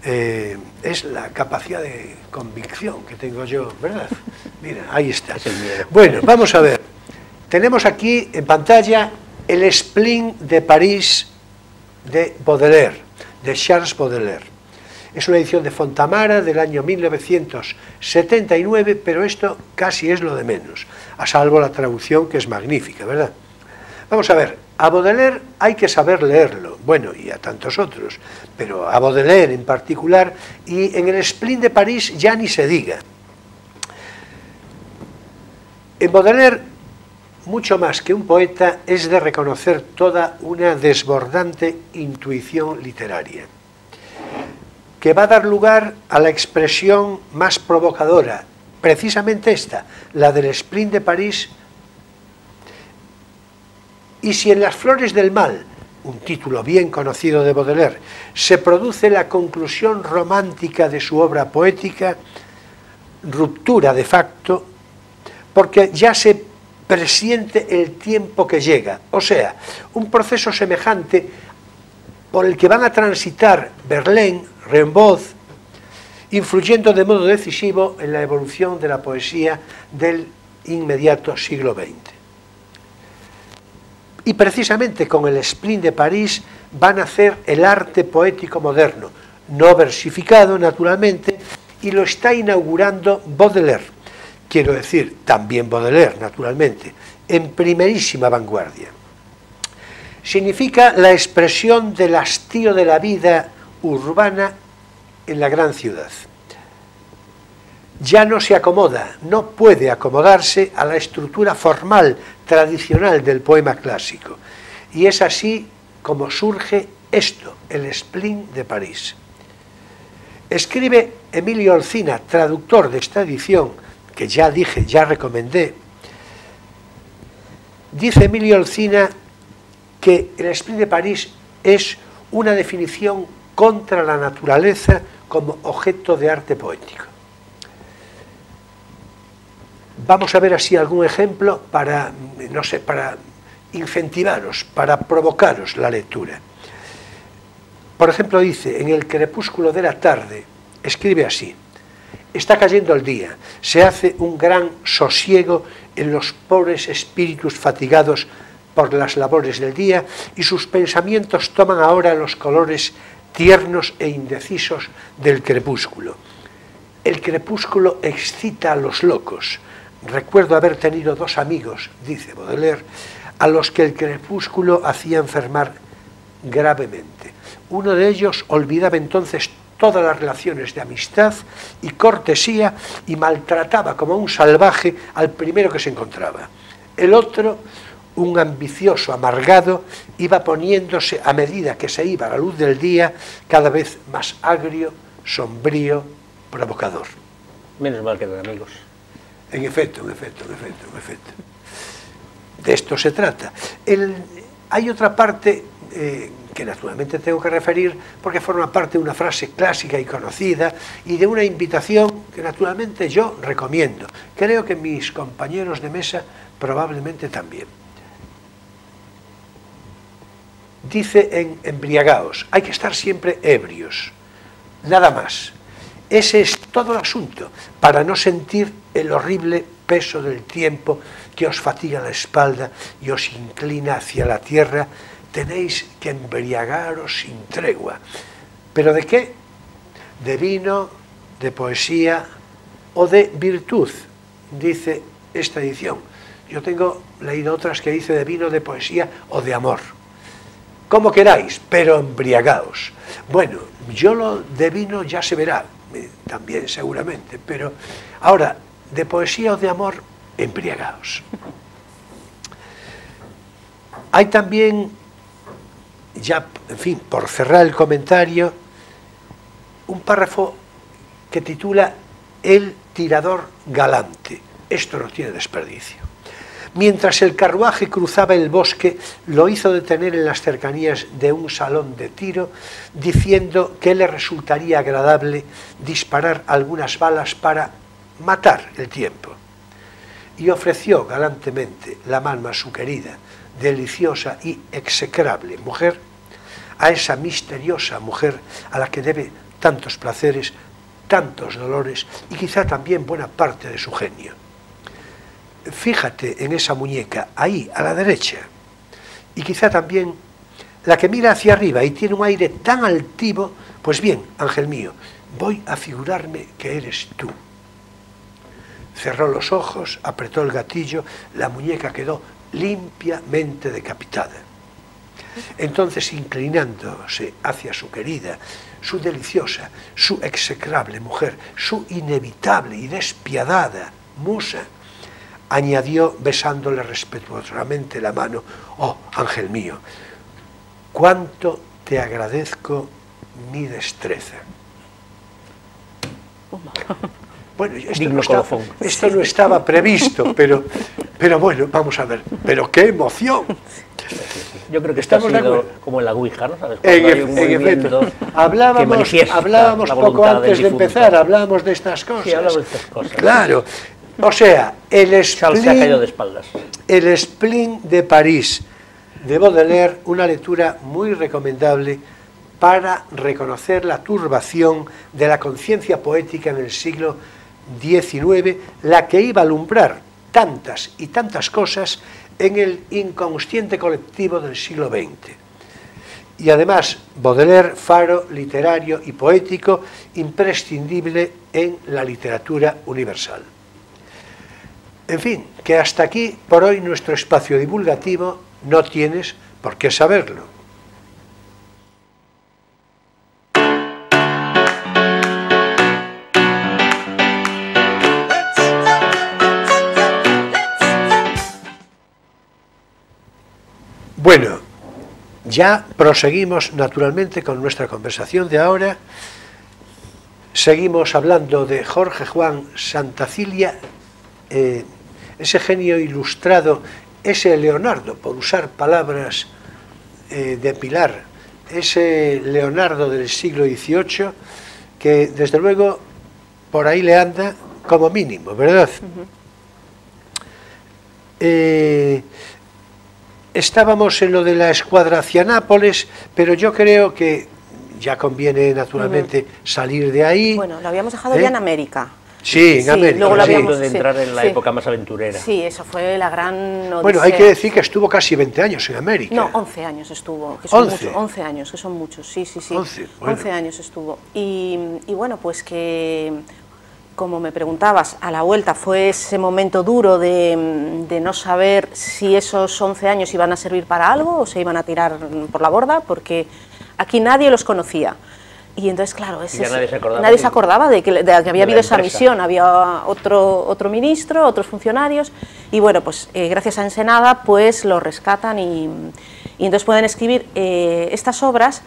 es la capacidad de convicción que tengo yo, ¿verdad? Mira, ahí está. Bueno, vamos a ver. Tenemos aquí en pantalla el Spleen de París de Baudelaire, de Charles Baudelaire. Es una edición de Fontamara del año 1979, pero esto casi es lo de menos, a salvo la traducción, que es magnífica, ¿verdad? Vamos a ver, a Baudelaire hay que saber leerlo, bueno, y a tantos otros, pero a Baudelaire en particular, y en el Spleen de París ya ni se diga. En Baudelaire, mucho más que un poeta, es de reconocer toda una desbordante intuición literaria, que va a dar lugar a la expresión más provocadora, precisamente esta, la del Spleen de París. Y si en Las flores del mal un título bien conocido de Baudelaire, se produce la conclusión romántica de su obra poética, ruptura de facto, porque ya se presiente el tiempo que llega, o sea, un proceso semejante por el que van a transitar Verlaine, Rimbaud, influyendo de modo decisivo en la evolución de la poesía del inmediato siglo XX. Y precisamente con el Spleen de París van a hacer el arte poético moderno, no versificado naturalmente, y lo está inaugurando Baudelaire, quiero decir, también Baudelaire naturalmente, en primerísima vanguardia. Significa la expresión del hastío de la vida urbana en la gran ciudad. Ya no se acomoda, no puede acomodarse a la estructura formal tradicional del poema clásico. Y es así como surge esto, el Spleen de París. Escribe Emilio Olcina, traductor de esta edición, que ya dije, ya recomendé. Dice Emilio Olcina que el Spleen de París es una definición contra la naturaleza como objeto de arte poético. Vamos a ver así algún ejemplo para, no sé, para incentivaros, para provocaros la lectura. Por ejemplo, dice, en el crepúsculo de la tarde, escribe así: está cayendo el día, se hace un gran sosiego en los pobres espíritus fatigados por las labores del día, y sus pensamientos toman ahora los colores tiernos e indecisos del crepúsculo. El crepúsculo excita a los locos. Recuerdo haber tenido dos amigos, dice Baudelaire, a los que el crepúsculo hacía enfermar gravemente. Uno de ellos olvidaba entonces todas las relaciones de amistad y cortesía y maltrataba como un salvaje al primero que se encontraba. El otro, un ambicioso amargado, iba poniéndose a medida que se iba a la luz del día cada vez más agrio, sombrío, provocador. Menos mal que eran amigos. En efecto. De esto se trata. Hay otra parte que naturalmente tengo que referir porque forma parte de una frase clásica y conocida y de una invitación que naturalmente yo recomiendo. Creo que mis compañeros de mesa probablemente también. Dice en Embriagaos, hay que estar siempre ebrios, nada más. Ese es todo el asunto, para no sentir el horrible peso del tiempo que os fatiga la espalda y os inclina hacia la tierra. Tenéis que embriagaros sin tregua. ¿Pero de qué? De vino, de poesía o de virtud, dice esta edición. Yo tengo leído otras que dice de vino, de poesía o de amor. Como queráis, pero embriagaos. Bueno, yo lo de vino ya se verá, también seguramente, pero ahora, de poesía o de amor, embriagaos. Hay también, ya, en fin, por cerrar el comentario, un párrafo que titula El tirador galante. Esto no tiene desperdicio. Mientras el carruaje cruzaba el bosque, lo hizo detener en las cercanías de un salón de tiro, diciendo que le resultaría agradable disparar algunas balas para matar el tiempo. Y ofreció galantemente la mano a su querida, deliciosa y execrable mujer, a esa misteriosa mujer a la que debe tantos placeres, tantos dolores y quizá también buena parte de su genio. Fíjate en esa muñeca, ahí, a la derecha, y quizá también la que mira hacia arriba y tiene un aire tan altivo. Pues bien, ángel mío, voy a figurarme que eres tú. Cerró los ojos, apretó el gatillo, la muñeca quedó limpiamente decapitada. Entonces, inclinándose hacia su querida, su deliciosa, su execrable mujer, su inevitable y despiadada musa, añadió besándole respetuosamente la mano: oh, ángel mío, cuánto te agradezco mi destreza. Bueno, esto no estaba previsto, pero Pero bueno, vamos a ver, pero qué emoción. Yo creo que esto ha ¿Estamos de sido acuerdo? como en la Ouija, ¿no? ¿Sabes? Cuando hay un movimiento que manifiesta hablábamos la poco voluntad antes del de difunto. empezar, hablábamos de estas cosas. Sí, hablamos de estas cosas. Claro, o sea, Charles se ha caído de espaldas. el Spleen de París de Baudelaire, una lectura muy recomendable para reconocer la turbación de la conciencia poética en el siglo XIX, la que iba a alumbrar tantas y tantas cosas en el inconsciente colectivo del siglo XX. Y además, Baudelaire, faro literario y poético imprescindible en la literatura universal. En fin, que hasta aquí por hoy nuestro espacio divulgativo. No tienes por qué saberlo. Bueno, ya proseguimos naturalmente con nuestra conversación de ahora. Seguimos hablando de Jorge Juan Santacilia, ese genio ilustrado, ese Leonardo, por usar palabras de Pilar, ese Leonardo del siglo XVIII, que desde luego por ahí le anda como mínimo, ¿verdad? Estábamos en lo de la escuadra hacia Nápoles, pero yo creo que ya conviene naturalmente salir de ahí. Bueno, lo habíamos dejado ya en América. Sí, en América. Luego lo sí. habíamos, De entrar en la época más aventurera. Sí, eso fue la gran odisea. Bueno, hay que decir que estuvo casi 20 años en América. No, 11 años estuvo, que son 11. muchos, 11 años, que son muchos, sí. 11, bueno. 11 años estuvo. Y bueno, pues que, como me preguntabas, a la vuelta fue ese momento duro de no saber si esos 11 años iban a servir para algo o se iban a tirar por la borda, porque aquí nadie los conocía. Y entonces, claro, nadie se acordaba de que había habido esa misión, había otro ministro, otros funcionarios, y bueno, pues gracias a Ensenada, pues lo rescatan y entonces pueden escribir estas obras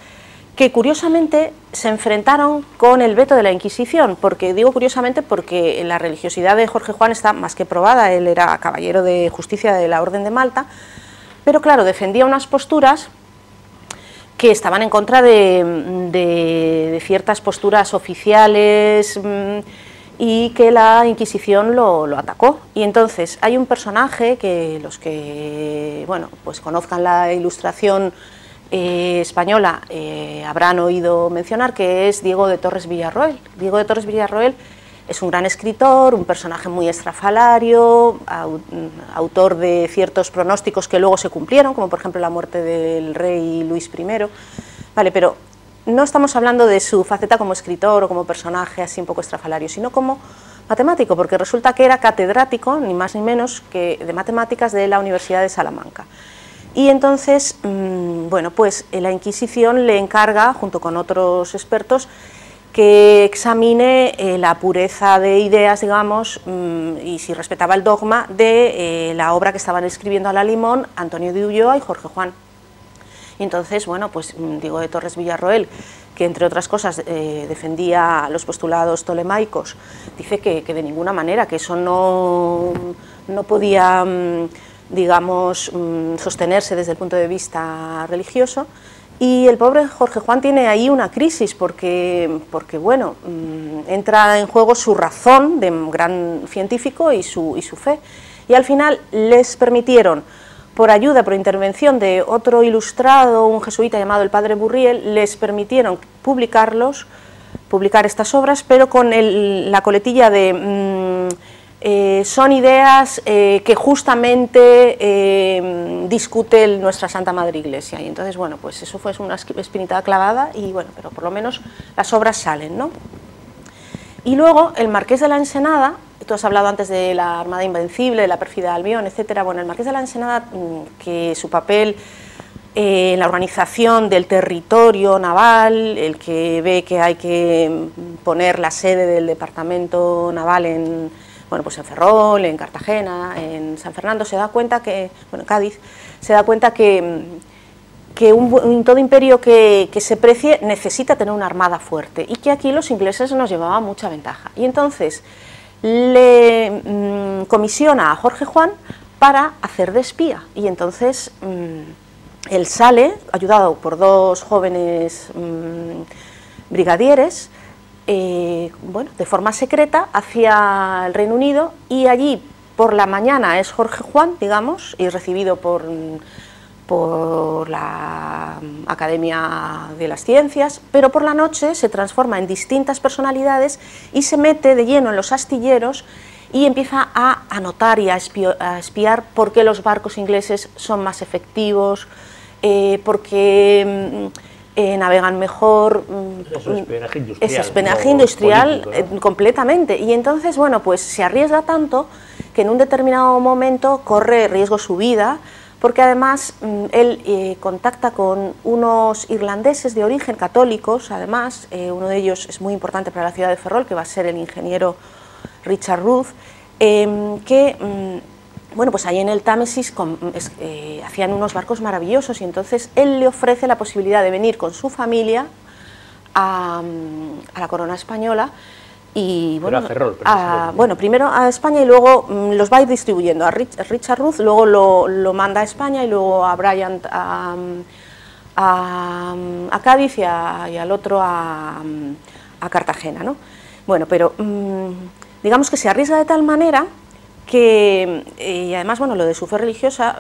que curiosamente se enfrentaron con el veto de la Inquisición, porque digo curiosamente porque la religiosidad de Jorge Juan está más que probada, él era caballero de justicia de la Orden de Malta, pero claro, defendía unas posturas que estaban en contra de ciertas posturas oficiales y que la Inquisición lo atacó. Y entonces hay un personaje que los que bueno, pues conozcan la ilustración española habrán oído mencionar, que es Diego de Torres Villarroel. Diego de Torres Villarroel es un gran escritor, un personaje muy estrafalario, autor de ciertos pronósticos que luego se cumplieron, como por ejemplo la muerte del rey Luis I. Vale, pero no estamos hablando de su faceta como escritor o como personaje así un poco estrafalario, sino como matemático, porque resulta que era catedrático, ni más ni menos, que de matemáticas de la Universidad de Salamanca. Y entonces, bueno, pues la Inquisición le encarga, junto con otros expertos, que examine la pureza de ideas, digamos, y si respetaba el dogma de la obra que estaban escribiendo a la limón Antonio de Ulloa y Jorge Juan. Y entonces, bueno, pues Diego de Torres Villarroel, que entre otras cosas defendía los postulados tolemaicos, dice que de ninguna manera, que eso no podía, digamos, sostenerse desde el punto de vista religioso. Y el pobre Jorge Juan tiene ahí una crisis porque bueno, entra en juego su razón de gran científico y su fe. Y al final les permitieron, por ayuda, por intervención de otro ilustrado, un jesuita llamado el padre Burriel, les permitieron publicar estas obras, pero con la coletilla de son ideas que justamente discute nuestra Santa Madre Iglesia. Y entonces, bueno, pues eso fue una espinita clavada y bueno, pero por lo menos las obras salen, ¿no? Y luego el Marqués de la Ensenada, tú has hablado antes de la Armada Invencible, de la pérfida Albión, etcétera. Bueno, el Marqués de la Ensenada, que su papel en la organización del territorio naval, el que ve que hay que poner la sede del departamento naval en Ferrol, en Cartagena, en San Fernando, se da cuenta que, bueno, en Cádiz, se da cuenta que todo imperio que se precie necesita tener una armada fuerte y que aquí los ingleses nos llevaban mucha ventaja. Y entonces le comisiona a Jorge Juan para hacer de espía. Y entonces él sale, ayudado por dos jóvenes brigadieres, bueno, de forma secreta hacia el Reino Unido, y allí por la mañana es Jorge Juan, digamos, y es recibido por la Academia de las Ciencias, pero por la noche se transforma en distintas personalidades y se mete de lleno en los astilleros y empieza a anotar y a espiar por qué los barcos ingleses son más efectivos, por qué navegan mejor. Eso es espionaje industrial. Es espionaje industrial político, ¿no? Completamente. Y entonces, bueno, pues se arriesga tanto que en un determinado momento corre riesgo su vida, porque además él contacta con unos irlandeses de origen católicos, además, uno de ellos es muy importante para la ciudad de Ferrol, que va a ser el ingeniero Richard Ruth, que, bueno, pues ahí en el Támesis hacían unos barcos maravillosos, y entonces él le ofrece la posibilidad de venir con su familia a la corona española. Y bueno, bueno, primero a España y luego los va a ir distribuyendo. A Richard Ruth luego lo manda a España, y luego a Bryant a Cádiz, y al otro a Cartagena, ¿no? Bueno, pero digamos que se arriesga de tal manera que, y además, bueno, lo de su fe religiosa,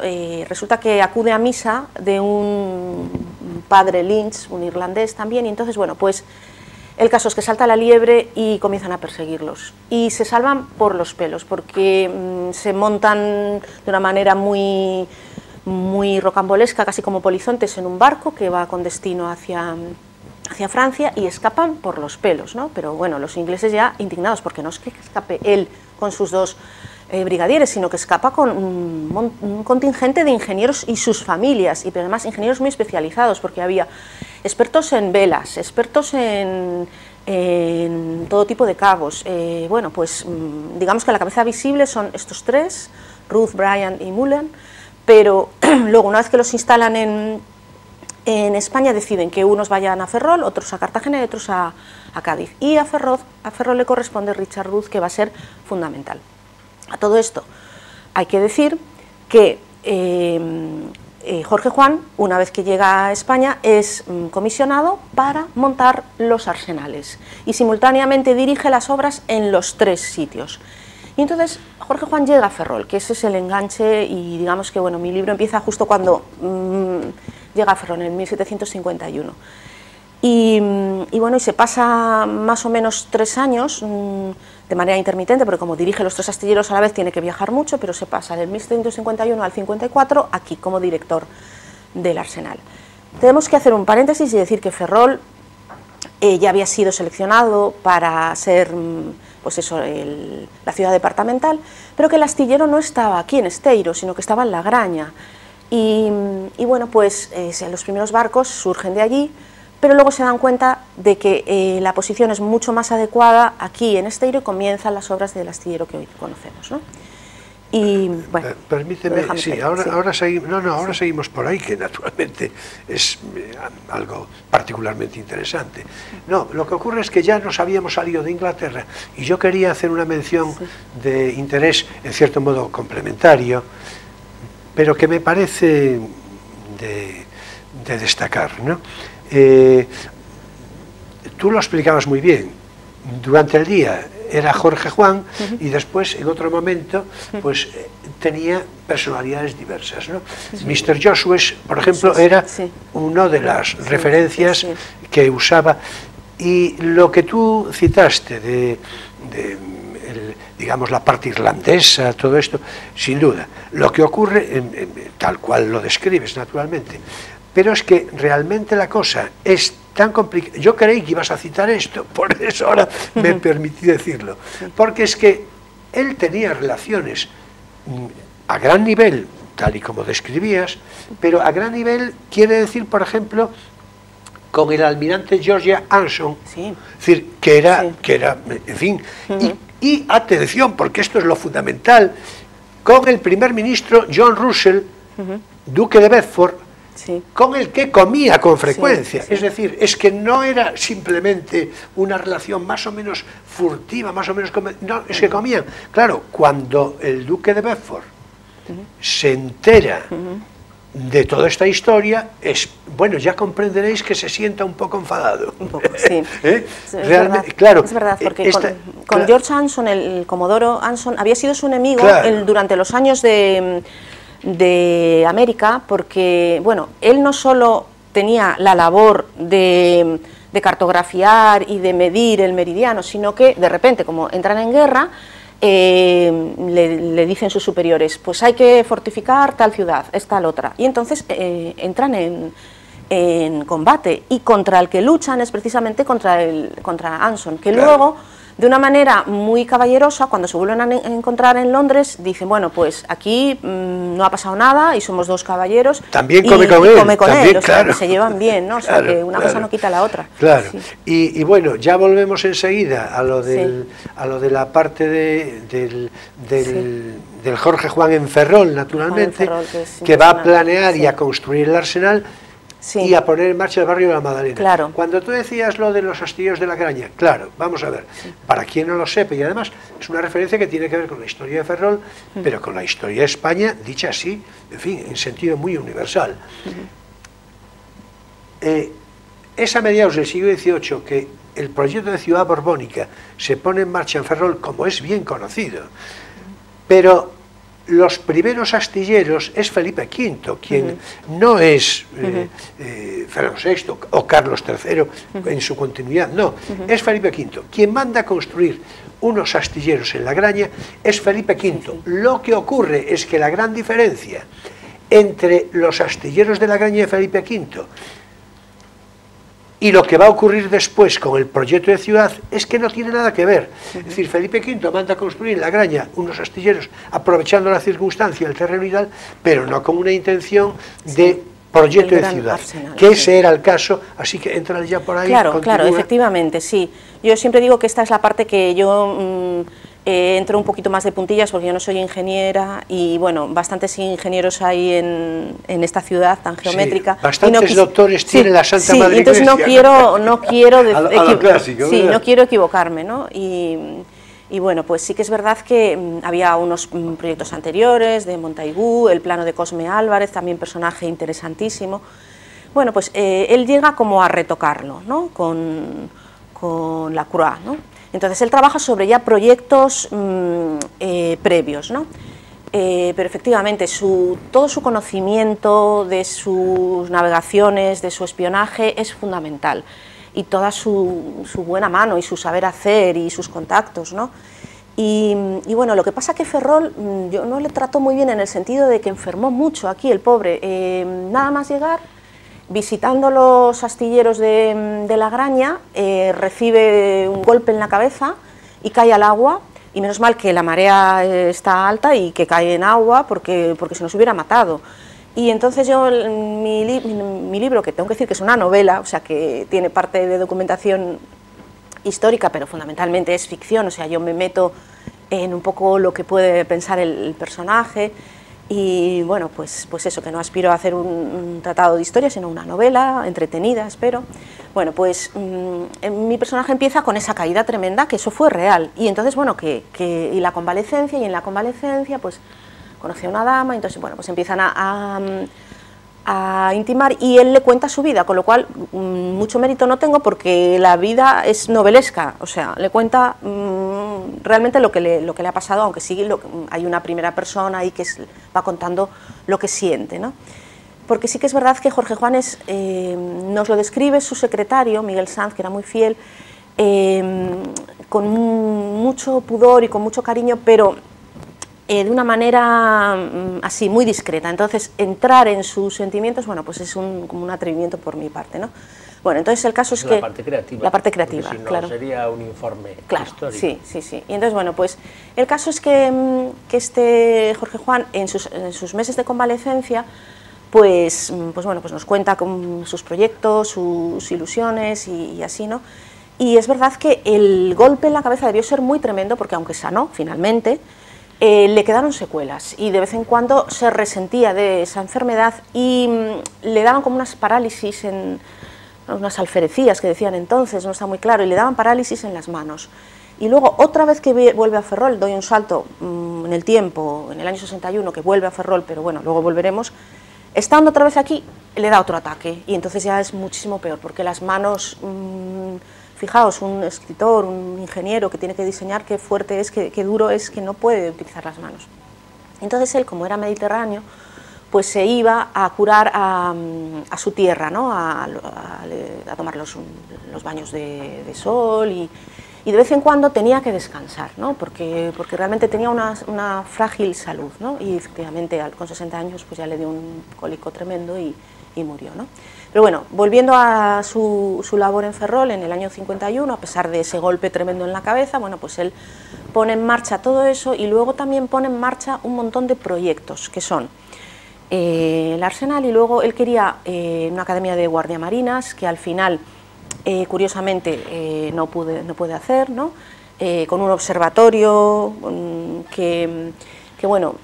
resulta que acude a misa de un padre Lynch, un irlandés también, y entonces, bueno, pues el caso es que salta la liebre y comienzan a perseguirlos, y se salvan por los pelos, porque se montan de una manera muy rocambolesca, casi como polizontes, en un barco que va con destino hacia Francia, y escapan por los pelos, ¿no? Pero bueno, los ingleses ya indignados, porque no es que escape él con sus dos brigadieres, sino que escapa con un contingente de ingenieros y sus familias, y además ingenieros muy especializados, porque había expertos en velas, expertos en todo tipo de cabos. Bueno, pues digamos que la cabeza visible son estos tres, Ruth, Bryant y Mullen, pero luego, una vez que los instalan en España, deciden que unos vayan a Ferrol, otros a Cartagena y otros a Cádiz, y a Ferrol le corresponde Richard Ruth, que va a ser fundamental. A todo esto hay que decir que Jorge Juan, una vez que llega a España, es comisionado para montar los arsenales, y simultáneamente dirige las obras en los tres sitios. Y entonces Jorge Juan llega a Ferrol, que ese es el enganche, y digamos que, bueno, mi libro empieza justo cuando llega a Ferrol, en 1751. Y bueno, y se pasa más o menos 3 años de manera intermitente, porque como dirige los tres astilleros a la vez tiene que viajar mucho, pero se pasa del 1751 al 54 aquí como director del arsenal. Tenemos que hacer un paréntesis y decir que Ferrol ya había sido seleccionado para ser, pues eso, la ciudad departamental, pero que el astillero no estaba aquí en Esteiro, sino que estaba en La Graña. Y bueno, pues los primeros barcos surgen de allí, pero luego se dan cuenta de que la posición es mucho más adecuada aquí en Esteiro, y comienzan las obras del astillero que hoy conocemos, ¿no? Y bueno, permíteme, sí, ahora seguimos por ahí, que naturalmente es algo particularmente interesante. No, lo que ocurre es que ya nos habíamos salido de Inglaterra, y yo quería hacer una mención de interés, en cierto modo complementario, pero que me parece de destacar, ¿no? Tú lo explicabas muy bien. Durante el día era Jorge Juan, y después, en otro momento, pues tenía personalidades diversas, ¿no? Mr. Joshua, por ejemplo, era una de las referencias que usaba. Y lo que tú citaste digamos, la parte irlandesa, todo esto, sin duda, lo que ocurre, tal cual lo describes, naturalmente. Pero es que realmente la cosa es tan complicada. Yo creí que ibas a citar esto, por eso ahora me permití decirlo. Porque es que él tenía relaciones a gran nivel, tal y como describías, pero a gran nivel quiere decir, por ejemplo, con el almirante George Anson, es decir, que era, en fin, y atención, porque esto es lo fundamental, con el primer ministro John Russell, duque de Bedford, con el que comía con frecuencia. Es decir, es que no era simplemente una relación más o menos furtiva, más o menos... No, es que comían. Claro, cuando el duque de Bedford se entera de toda esta historia, bueno, ya comprenderéis que se sienta un poco enfadado. Un poco, sí. Realmente, claro. Es verdad, porque con George Anson, el Comodoro Anson, había sido su enemigo durante los años de América, porque, bueno, él no solo tenía la labor de cartografiar y de medir el meridiano, sino que de repente, como entran en guerra, le dicen sus superiores, pues hay que fortificar tal ciudad, es tal otra, y entonces entran en combate, y contra el que luchan es precisamente contra Anson, que luego, de una manera muy caballerosa, cuando se vuelven a encontrar en Londres, dicen, bueno, pues aquí no ha pasado nada y somos dos caballeros. También come con él. O sea, que se llevan bien, ¿no? O sea, que una cosa no quita la otra. Claro. Sí. Y bueno, ya volvemos enseguida a lo de la parte del Jorge Juan en Ferrol, naturalmente, que va a planear y a construir el arsenal. Y a poner en marcha el barrio de la Magdalena. Claro. Cuando tú decías lo de los astilleros de la Graña, claro, vamos a ver, para quien no lo sepa, y además es una referencia que tiene que ver con la historia de Ferrol, pero con la historia de España, dicha así, en fin, en sentido muy universal. Es a mediados del siglo XVIII que el proyecto de ciudad borbónica se pone en marcha en Ferrol, como es bien conocido, pero los primeros astilleros es Felipe V, quien no es Fernando VI o Carlos III en su continuidad, no, es Felipe V. Quien manda a construir unos astilleros en la Graña es Felipe V. Lo que ocurre es que la gran diferencia entre los astilleros de la Graña de Felipe V y lo que va a ocurrir después con el proyecto de ciudad es que no tiene nada que ver. Es decir, Felipe V manda a construir en la Graña unos astilleros aprovechando la circunstancia, el terreno y tal, pero no con una intención de proyecto de ciudad, arsenal, que ese era el caso, así que entrar ya por ahí. Claro, claro, efectivamente, sí. Yo siempre digo que esta es la parte que yo entro un poquito más de puntillas, porque yo no soy ingeniera, y bueno, bastantes ingenieros hay en esta ciudad tan geométrica. Bastantes doctores tiene la Santa Madre Iglesia. Entonces no quiero no quiero equivocarme, ¿no? Y bueno, pues sí que es verdad que había unos proyectos anteriores de Montaigú, el plano de Cosme Álvarez, también personaje interesantísimo. Bueno, pues él llega como a retocarlo, ¿no? Con Lacroix, ¿no? Entonces él trabaja sobre ya proyectos previos, ¿no? Pero efectivamente todo su conocimiento de sus navegaciones, de su espionaje es fundamental, y toda su buena mano y su saber hacer y sus contactos, ¿no? Y bueno, lo que pasa que Ferrol yo no le trató muy bien en el sentido de que enfermó mucho aquí el pobre, nada más llegar, visitando los astilleros de la Graña, recibe un golpe en la cabeza y cae al agua, y menos mal que la marea está alta y que cae en agua porque se nos hubiera matado. Y entonces yo, mi libro, que tengo que decir que es una novela, o sea que tiene parte de documentación histórica, pero fundamentalmente es ficción, o sea, yo me meto en un poco lo que puede pensar el personaje. Y bueno, pues eso, que no aspiro a hacer un tratado de historia, sino una novela entretenida, espero. Bueno, pues mi personaje empieza con esa caída tremenda, que eso fue real. Y entonces, bueno, y la convalecencia, y en la convalecencia, pues conoce a una dama, y entonces, bueno, pues empiezan a intimar, y él le cuenta su vida, con lo cual mucho mérito no tengo, porque la vida es novelesca, o sea, le cuenta realmente lo que le ha pasado, aunque sí hay una primera persona ahí que va contando lo que siente, ¿no? Porque sí que es verdad que Jorge Juan nos lo describe su secretario, Miguel Sanz, que era muy fiel, con mucho pudor y con mucho cariño, pero de una manera así, muy discreta. Entonces, entrar en sus sentimientos, bueno, pues es como un atrevimiento por mi parte, ¿no? Bueno, entonces el caso es que... La parte creativa. La parte creativa, si no, claro. Sería un informe histórico. Sí. Y entonces, bueno, pues el caso es que este Jorge Juan, en sus meses de convalecencia, pues bueno, pues nos cuenta con sus proyectos, sus ilusiones y así, ¿no? Y es verdad que el golpe en la cabeza debió ser muy tremendo, porque aunque sanó finalmente, le quedaron secuelas, y de vez en cuando se resentía de esa enfermedad, y le daban como unas parálisis, unas alferecías que decían entonces, no está muy claro, y le daban parálisis en las manos. y luego otra vez que vuelve a Ferrol, doy un salto en el tiempo, en el año 61, que vuelve a Ferrol, pero bueno, luego volveremos, estando otra vez aquí, le da otro ataque, y entonces ya es muchísimo peor, porque las manos, fijaos, un escritor, un ingeniero que tiene que diseñar, qué fuerte es, qué duro es, que no puede utilizar las manos. Entonces él, como era mediterráneo, pues se iba a curar a su tierra, ¿no? a tomar los baños de sol, y de vez en cuando tenía que descansar, ¿no? porque realmente tenía una frágil salud, ¿no? Y efectivamente con 60 años pues ya le dio un cólico tremendo y murió, ¿no? Pero bueno, volviendo a su labor en Ferrol en el año 51, a pesar de ese golpe tremendo en la cabeza, bueno, pues él pone en marcha todo eso, y luego también pone en marcha un montón de proyectos, que son el Arsenal, y luego él quería una academia de guardiamarinas, que al final, curiosamente, no puede hacer, ¿no? Con un observatorio que bueno,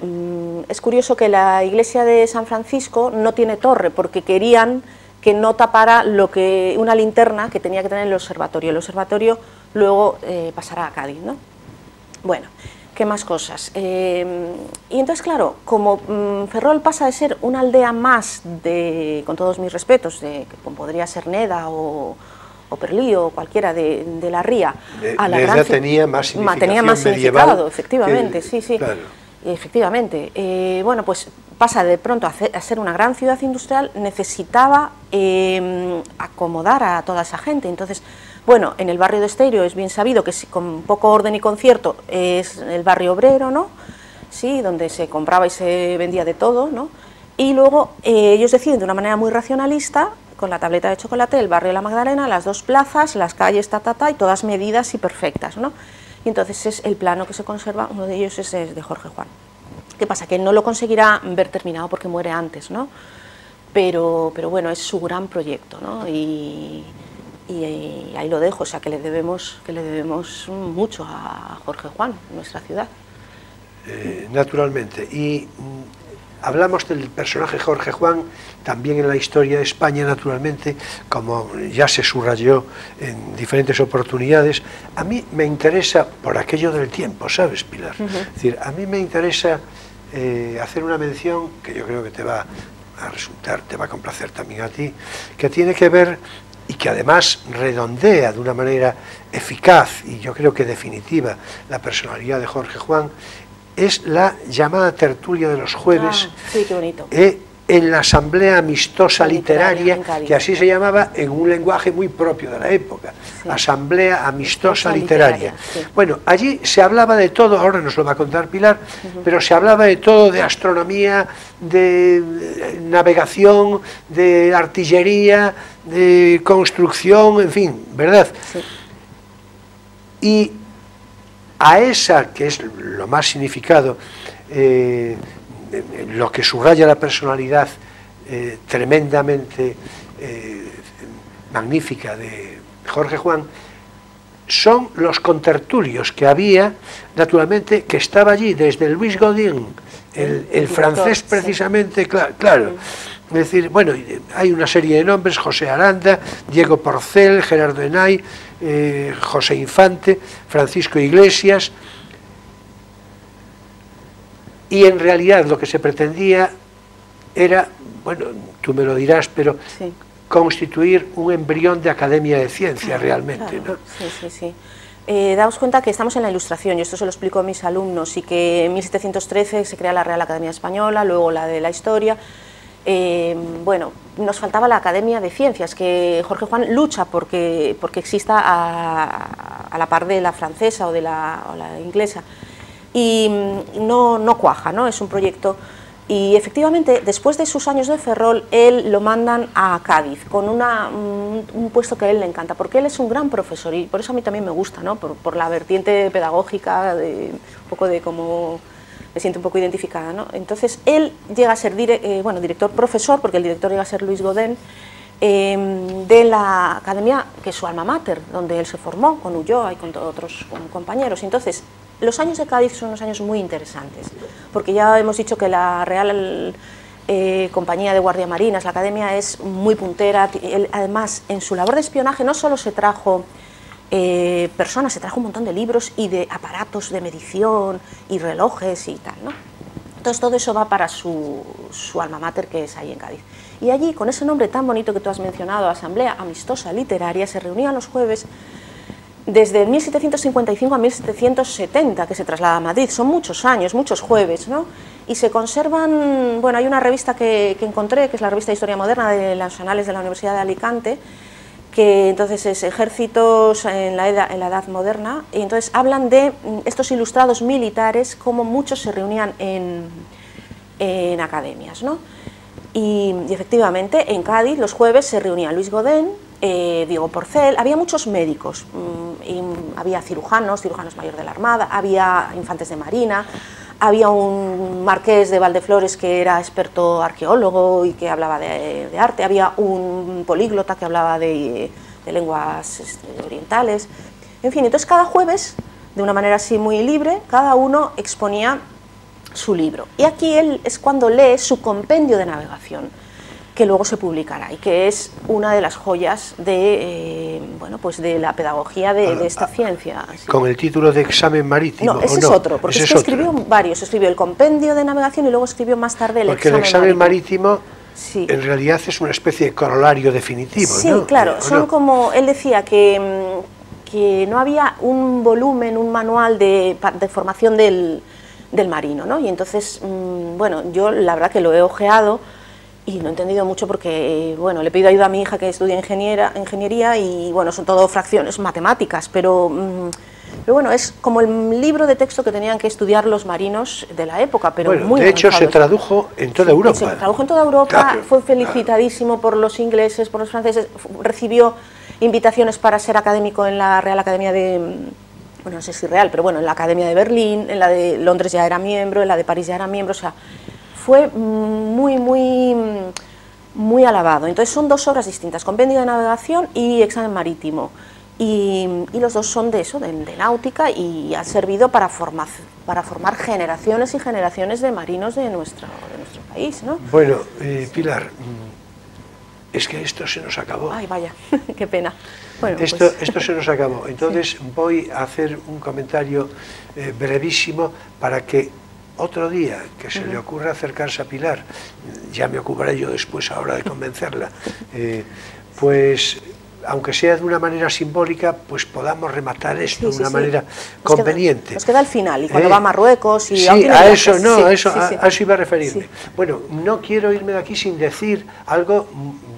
es curioso que la iglesia de San Francisco no tiene torre, porque querían que no tapara una linterna que tenía que tener el observatorio. El observatorio luego pasará a Cádiz, ¿no? Bueno, ¿qué más cosas? Y entonces, claro, como Ferrol pasa de ser una aldea más, con todos mis respetos, como podría ser Neda o Perlí o cualquiera de la Ría, a la Neda gran tenía más significado, efectivamente, sí. Claro. Efectivamente, bueno, pues pasa de pronto a ser una gran ciudad industrial, necesitaba acomodar a toda esa gente. Entonces, bueno, en el barrio de Esteiro es bien sabido que con poco orden y concierto es el barrio obrero, ¿no? Sí, donde se compraba y se vendía de todo, ¿no? Y luego ellos deciden de una manera muy racionalista, con la tableta de chocolate, el barrio de la Magdalena, las dos plazas, las calles, y todas medidas y perfectas, ¿no? Y entonces es el plano que se conserva, uno de ellos es de Jorge Juan. ¿Qué pasa? Que no lo conseguirá ver terminado porque muere antes, ¿no? Pero bueno, es su gran proyecto, ¿no? Y ahí lo dejo, o sea, que le debemos mucho a Jorge Juan, nuestra ciudad. Naturalmente. Y hablamos del personaje Jorge Juan también en la historia de España, naturalmente, como ya se subrayó en diferentes oportunidades. A mí me interesa, por aquello del tiempo, ¿sabes, Pilar? Es decir, a mí me interesa hacer una mención que yo creo que te va a complacer también a ti, que tiene que ver, y que además redondea de una manera eficaz y yo creo que definitiva la personalidad de Jorge Juan, es la llamada tertulia de los jueves. Sí, qué bonito. En la Asamblea Amistosa Literaria, que así se llamaba en un lenguaje muy propio de la época, sí. Asamblea Amistosa Literaria. Sí. Bueno, allí se hablaba de todo, ahora nos lo va a contar Pilar, pero se hablaba de todo, de astronomía, de navegación, de artillería, de construcción, en fin, ¿verdad? Sí. Y a esa, que es lo más significado, lo que subraya la personalidad tremendamente magnífica de Jorge Juan, son los contertulios que había, naturalmente, que estaba allí desde Luis Godin, el francés precisamente, sí. Claro. Es decir, bueno, hay una serie de nombres: José Aranda, Diego Porcel, Gerardo Henay, José Infante, Francisco Iglesias. Y en realidad lo que se pretendía era, bueno, tú me lo dirás, pero sí, constituir un embrión de academia de ciencia realmente, claro, ¿no? Sí. Daos cuenta que estamos en la Ilustración, y esto se lo explico a mis alumnos, y que en 1713 se crea la Real Academia Española, luego la de la Historia. Bueno, nos faltaba la Academia de Ciencias, que Jorge Juan lucha porque exista a la par de la francesa o de la inglesa. Y no cuaja, ¿no? Es un proyecto, y efectivamente después de sus años de Ferrol él lo mandan a Cádiz con un puesto que a él le encanta, porque él es un gran profesor, y por eso a mí también me gusta, ¿no? Por la vertiente pedagógica, un poco de cómo me siento un poco identificada, ¿no? Entonces él llega a ser director profesor, porque el director llega a ser Luis Godin, de la academia que es su alma mater, donde él se formó con Ulloa y con otros compañeros. Entonces los años de Cádiz son unos años muy interesantes, porque ya hemos dicho que la Real Compañía de Guardiamarinas, la academia, es muy puntera. Él, además, en su labor de espionaje no solo se trajo personas, se trajo un montón de libros y de aparatos de medición y relojes y tal, ¿no? Entonces todo eso va para su alma mater, que es ahí en Cádiz. Y allí, con ese nombre tan bonito que tú has mencionado, Asamblea Amistosa Literaria, se reunían los jueves desde 1755 a 1770, que se traslada a Madrid. Son muchos años, muchos jueves, ¿no? Y se conservan, bueno, hay una revista que encontré, que es la revista de Historia Moderna de los Anales de la Universidad de Alicante, que entonces es Ejércitos en la Edad Moderna, y entonces hablan de estos ilustrados militares, como muchos se reunían en academias, ¿no? Y efectivamente, en Cádiz, los jueves se reunían Luis Godén, Diego Porcel, había muchos médicos, había cirujanos mayor de la Armada, había infantes de marina, había un marqués de Valdeflores que era experto arqueólogo y que hablaba de arte, había un políglota que hablaba de lenguas orientales, en fin, entonces cada jueves, de una manera así muy libre, cada uno exponía su libro. Y aquí él es cuando lee su compendio de navegación, que luego se publicará y que es una de las joyas de, bueno, pues de la pedagogía de esta ciencia. ¿Sí? Con el título de Examen Marítimo. No, ese es otro, porque es que escribió varios. Escribió el compendio de navegación y luego escribió más tarde el Porque el Examen Marítimo sí, en realidad es una especie de corolario definitivo, sí, ¿no? Claro, son como, él decía que no había un volumen, un manual de formación del marino, ¿no? Y entonces, bueno, yo la verdad que lo he ojeado y no he entendido mucho porque, bueno, le he pedido ayuda a mi hija que estudia ingeniería y, bueno, son todo fracciones, matemáticas, pero bueno, es como el libro de texto que tenían que estudiar los marinos de la época, pero bueno, muy de hecho avanzados. Se tradujo en toda Europa. Se tradujo en toda Europa, claro, fue felicitadísimo por los ingleses, por los franceses, recibió invitaciones para ser académico en la Real Academia de... bueno, no sé si real, pero bueno, en la Academia de Berlín, en la de Londres ya era miembro, en la de París ya era miembro, o sea, fue muy alabado. Entonces son dos obras distintas, Compendio de Navegación y Examen Marítimo, y los dos son de eso, de náutica, y han servido para formar generaciones y generaciones de marinos de nuestro país, ¿no? Bueno, Pilar, es que esto se nos acabó. Ay, vaya, qué pena. Bueno, esto se nos acabó, entonces sí, voy a hacer un comentario brevísimo para que otro día que se le ocurra acercarse a Pilar, ya me ocuparé yo después ahora de convencerla, pues aunque sea de una manera simbólica, pues podamos rematar esto de una manera conveniente. Nos queda al final, y cuando va a Marruecos y... Sí, a eso iba a referirme. Sí. Bueno, no quiero irme de aquí sin decir algo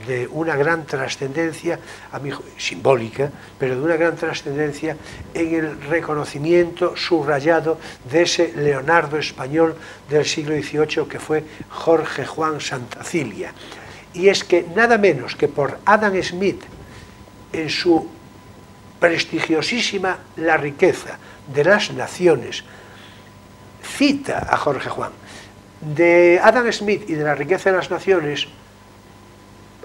de una gran trascendencia, simbólica, pero de una gran trascendencia en el reconocimiento subrayado de ese Leonardo español del siglo XVIII que fue Jorge Juan Santacilia. Y es que nada menos que por Adam Smith, en su prestigiosísima La riqueza de las naciones, cita a Jorge Juan. De Adam Smith y de La riqueza de las naciones,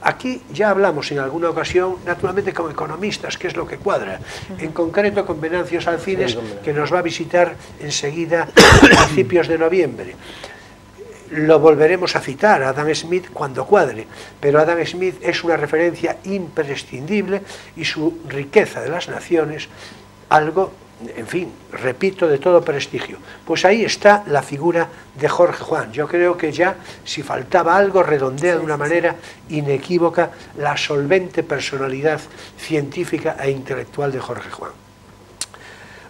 aquí ya hablamos en alguna ocasión, naturalmente como economistas, que es lo que cuadra, en concreto con Venancio Salcines, que nos va a visitar enseguida a principios de noviembre. Lo volveremos a citar a Adam Smith cuando cuadre, pero Adam Smith es una referencia imprescindible y su riqueza de las naciones, algo, en fin, repito, de todo prestigio. Pues ahí está la figura de Jorge Juan. Yo creo que ya, si faltaba algo, redondea de una manera inequívoca la solvente personalidad científica e intelectual de Jorge Juan.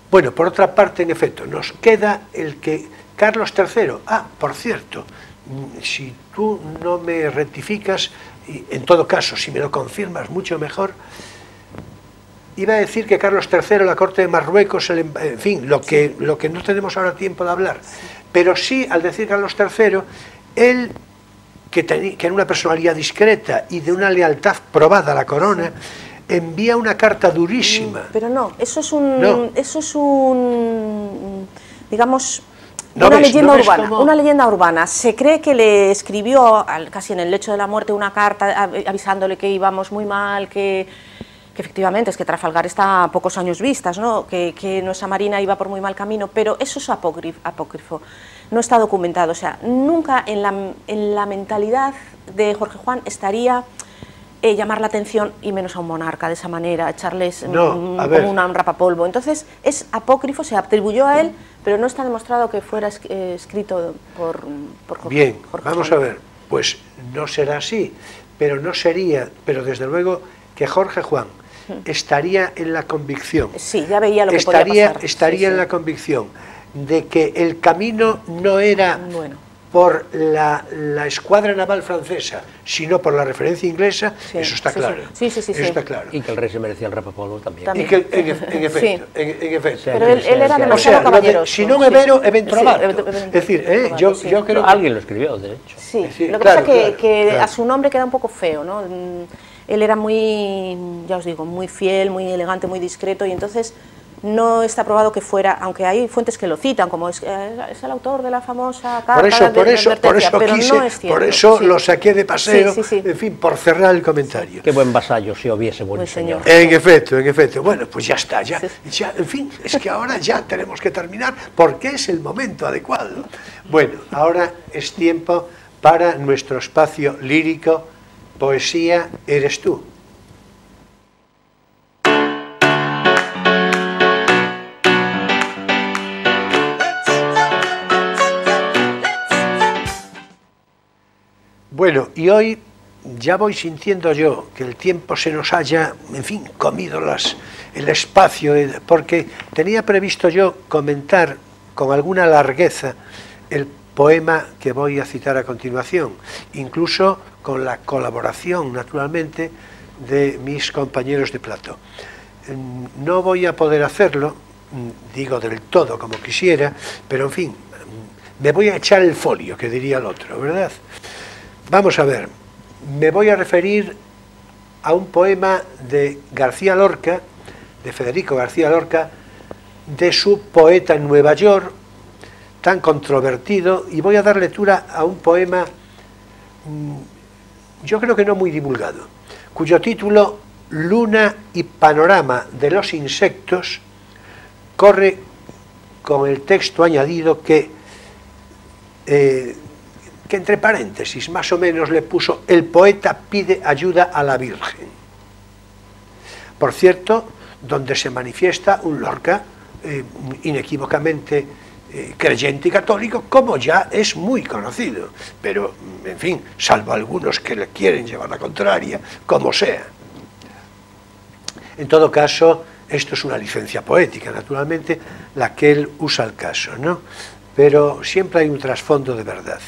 Bueno, por otra parte, en efecto, nos queda el que Carlos III, por cierto, si tú no me rectificas, y en todo caso, si me lo confirmas, mucho mejor, iba a decir que Carlos III, la corte de Marruecos, en fin, lo que no tenemos ahora tiempo de hablar, pero sí, al decir Carlos III, él, que era una personalidad discreta y de una lealtad probada a la corona, envía una carta durísima. Pero no, eso es un digamos... Una leyenda urbana. Se cree que le escribió, casi en el lecho de la muerte, una carta avisándole que íbamos muy mal, que efectivamente es que Trafalgar está a pocos años vistas, ¿no? Que nuestra marina iba por muy mal camino, pero eso es apócrifo, no está documentado. O sea, nunca en la mentalidad de Jorge Juan estaría llamar la atención y menos a un monarca de esa manera, echarles No, como un rapapolvo. Entonces es apócrifo, se atribuyó a él, pero no está demostrado que fuera escrito por Bien, Jorge vamos Juan. a ver, pues no será así, pero no sería, pero desde luego que Jorge Juan estaría en la convicción, Sí, ya veía lo que podía pasar. estaría Sí, en sí. la convicción de que el camino no era Bueno. por la escuadra naval francesa, sino por la referencia inglesa, Sí, eso está sí, claro. sí. Sí, Eso sí. está claro. Y que el rey se merecía el rapapolvo también. Y También. que, en efecto, Sí. en efecto. Sí. Pero él era O sea, demasiado lo de, caballeroso. si non sí. é vero, é ben Sí, trovato. é Es decir, trovato, sí. yo creo que... Alguien lo escribió, de hecho. Sí, Sí, lo que claro, pasa es que claro. a su nombre queda un poco feo, ¿no? Él era muy, ya os digo, muy fiel, muy elegante, muy discreto, y entonces no está probado que fuera, aunque hay fuentes que lo citan, como es el autor de la famosa carta Por de eso advertencia, pero quise, no es cierto. por eso sí. lo saqué de paseo, Sí, sí, sí. en fin, por cerrar el comentario. Qué buen vasallo si hubiese buen Buen señor. señor. En efecto. Bueno, pues ya está, ya, Sí. ya, en fin, es que ahora ya tenemos que terminar porque es el momento adecuado. Bueno, ahora es tiempo para nuestro espacio lírico, Poesía eres tú. Bueno, y hoy ya voy sintiendo yo que el tiempo se nos haya, en fin, comido el espacio, porque tenía previsto yo comentar con alguna largueza el poema que voy a citar a continuación, incluso con la colaboración, naturalmente, de mis compañeros de plató. No voy a poder hacerlo, digo del todo como quisiera, pero en fin, me voy a echar el folio, que diría el otro, ¿verdad? Vamos a ver, me voy a referir a un poema de García Lorca, de Federico García Lorca, de su Poeta en Nueva York, tan controvertido, y voy a dar lectura a un poema, yo creo que no muy divulgado, cuyo título, Luna y panorama de los insectos, corre con el texto añadido que entre paréntesis más o menos le puso: el poeta pide ayuda a la Virgen. Por cierto, donde se manifiesta un Lorca inequívocamente creyente y católico, como ya es muy conocido, pero en fin, salvo algunos que le quieren llevar la contraria, como sea. En todo caso, esto es una licencia poética, naturalmente, la que él usa al caso, ¿no? Pero siempre hay un trasfondo de verdad.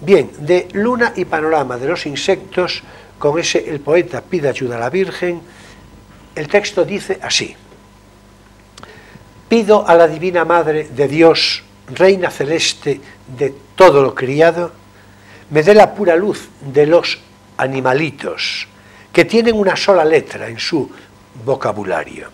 Bien, de Luna y panorama de los insectos, con ese el poeta pide ayuda a la Virgen, el texto dice así: pido a la Divina Madre de Dios, Reina Celeste de todo lo criado, me dé la pura luz de los animalitos, que tienen una sola letra en su vocabulario.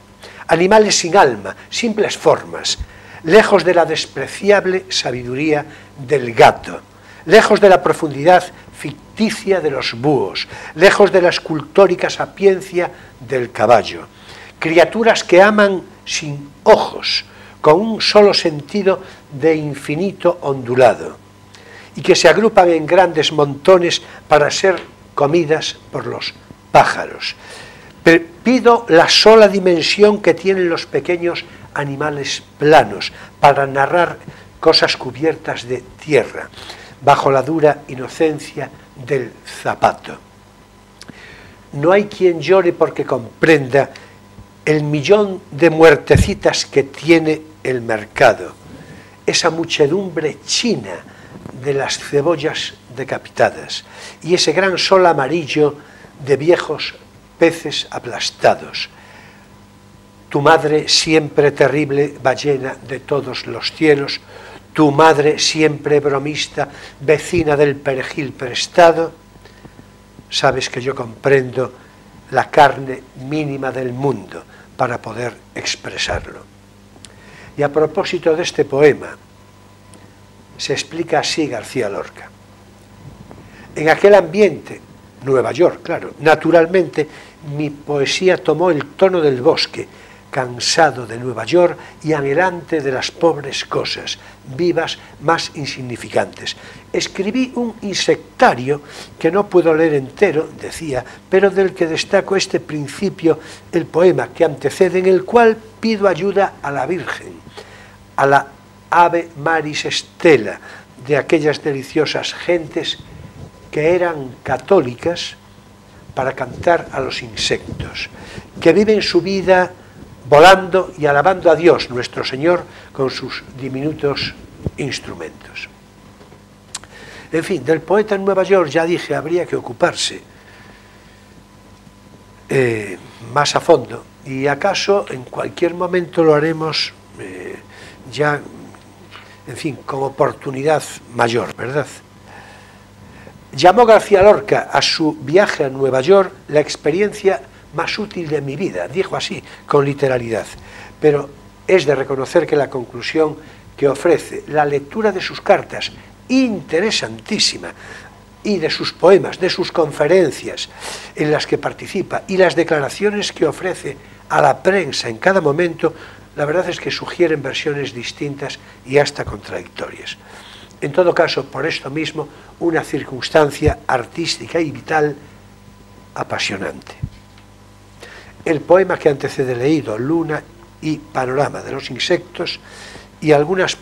Animales sin alma, simples formas, lejos de la despreciable sabiduría del gato, lejos de la profundidad ficticia de los búhos, lejos de la escultórica sapiencia del caballo. Criaturas que aman sin ojos, con un solo sentido de infinito ondulado, y que se agrupan en grandes montones para ser comidas por los pájaros. Pido la sola dimensión que tienen los pequeños animales planos para narrar cosas cubiertas de tierra, bajo la dura inocencia del zapato. No hay quien llore porque comprenda el millón de muertecitas que tiene el mercado, esa muchedumbre china de las cebollas decapitadas y ese gran sol amarillo de viejos peces aplastados. Tu madre siempre terrible, ballena de todos los cielos, tu madre siempre bromista, vecina del perejil prestado, sabes que yo comprendo la carne mínima del mundo para poder expresarlo. Y a propósito de este poema, se explica así García Lorca. En aquel ambiente, Nueva York, claro, naturalmente, mi poesía tomó el tono del bosque, cansado de Nueva York y anhelante de las pobres cosas, vivas, más insignificantes. Escribí un insectario que no puedo leer entero, decía, pero del que destaco este principio, el poema que antecede, en el cual pido ayuda a la Virgen, a la Ave Maris Stella, de aquellas deliciosas gentes que eran católicas para cantar a los insectos, que viven su vida volando y alabando a Dios, nuestro Señor, con sus diminutos instrumentos. En fin, del poeta en Nueva York ya dije, habría que ocuparse más a fondo, y acaso en cualquier momento lo haremos ya, en fin, con oportunidad mayor, ¿verdad? Llamó García Lorca a su viaje a Nueva York la experiencia más útil de mi vida, dijo así, con literalidad, pero es de reconocer que la conclusión que ofrece la lectura de sus cartas, interesantísima, y de sus poemas, de sus conferencias en las que participa, y las declaraciones que ofrece a la prensa en cada momento, la verdad es que sugieren versiones distintas y hasta contradictorias. En todo caso, por esto mismo, una circunstancia artística y vital apasionante. El poema que antecede leído, Luna y Panorama de los insectos, y algunas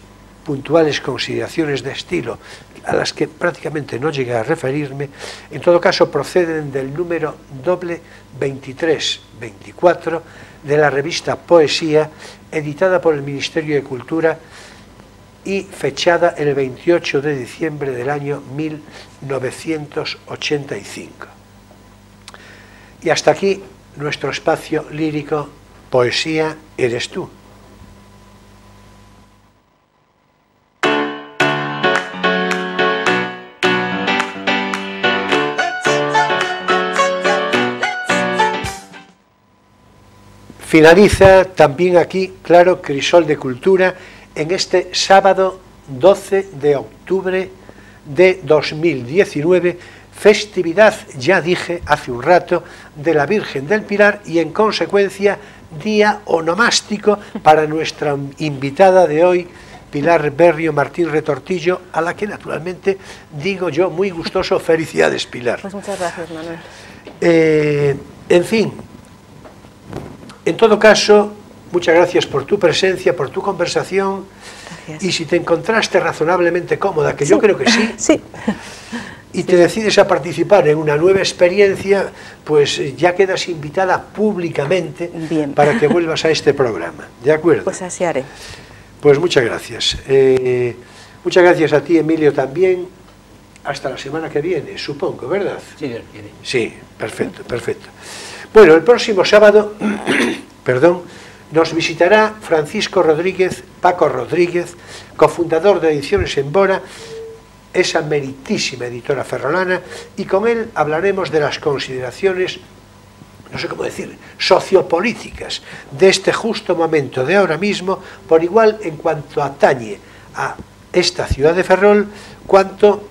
puntuales consideraciones de estilo a las que prácticamente no llegué a referirme, en todo caso proceden del número doble 23-24 de la revista Poesía, editada por el Ministerio de Cultura y fechada el 28 de diciembre del año 1985. Y hasta aquí nuestro espacio lírico Poesía eres tú. Finaliza también aquí, claro, Crisol de Cultura, en este sábado 12 de octubre de 2019, festividad, ya dije hace un rato, de la Virgen del Pilar, y en consecuencia día onomástico para nuestra invitada de hoy, Pilar Berrio Martín Retortillo, a la que naturalmente digo yo muy gustoso, felicidades, Pilar. Pues muchas gracias, Manuel. En fin, en todo caso, muchas gracias por tu presencia, por tu conversación. Gracias. Y si te encontraste razonablemente cómoda, que yo creo que sí, sí, y te decides a participar en una nueva experiencia, pues ya quedas invitada públicamente. Bien. Para que vuelvas a este programa, ¿de acuerdo? Pues así haré. Pues muchas gracias. Muchas gracias a ti, Emilio, también. Hasta la semana que viene, supongo, ¿verdad? Sí, Dios quiere. Sí, perfecto, perfecto. Bueno, el próximo sábado, perdón, nos visitará Francisco Rodríguez, Paco Rodríguez, cofundador de Ediciones Embora, esa meritísima editora ferrolana, y con él hablaremos de las consideraciones, no sé cómo decir, sociopolíticas de este justo momento de ahora mismo, por igual en cuanto atañe a esta ciudad de Ferrol, cuanto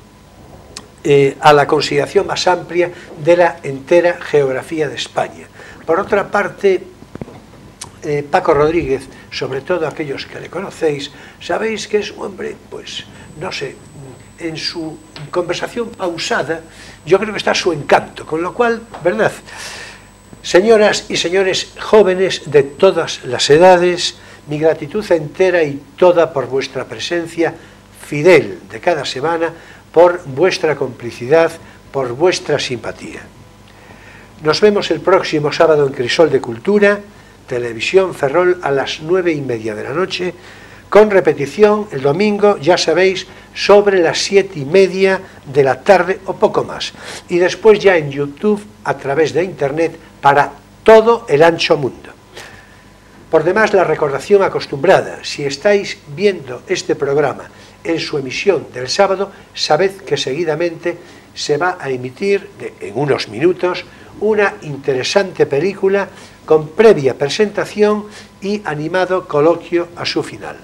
a la consideración más amplia de la entera geografía de España. Por otra parte, Paco Rodríguez, sobre todo aquellos que le conocéis, sabéis que es un hombre, pues, no sé, en su conversación pausada, yo creo que está su encanto, con lo cual, ¿verdad? Señoras y señores jóvenes de todas las edades, mi gratitud entera y toda por vuestra presencia fidel de cada semana, por vuestra complicidad, por vuestra simpatía. Nos vemos el próximo sábado en Crisol de Cultura, Televisión Ferrol, a las 9:30 de la noche, con repetición el domingo, ya sabéis, sobre las 7:30 de la tarde o poco más. Y después ya en YouTube, a través de Internet, para todo el ancho mundo. Por demás, la recordación acostumbrada: si estáis viendo este programa en su emisión del sábado, sabed que seguidamente se va a emitir, en unos minutos, una interesante película con previa presentación y animado coloquio a su final.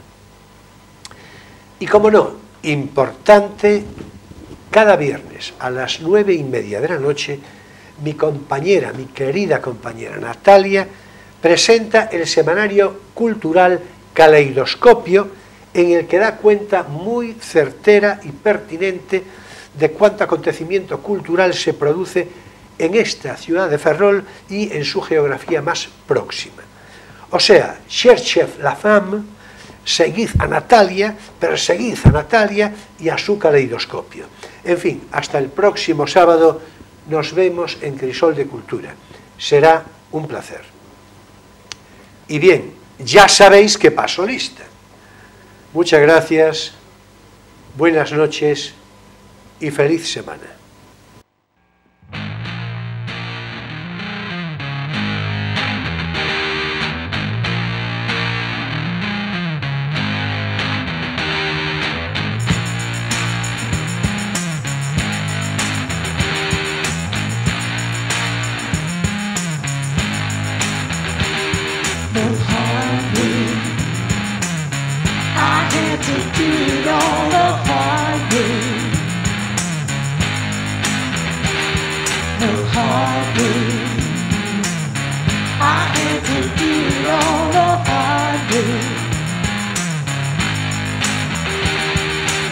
Y como no, importante, cada viernes a las 9:30 de la noche, mi compañera, mi querida compañera Natalia, presenta el semanario cultural Caleidoscopio, en el que da cuenta muy certera y pertinente de cuánto acontecimiento cultural se produce en esta ciudad de Ferrol y en su geografía más próxima. O sea, cherchez la femme, seguid a Natalia, perseguid a Natalia y a su caleidoscopio. En fin, hasta el próximo sábado nos vemos en Crisol de Cultura. Será un placer. Y bien, ya sabéis que paso lista. Muchas gracias, buenas noches y feliz semana.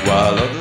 While others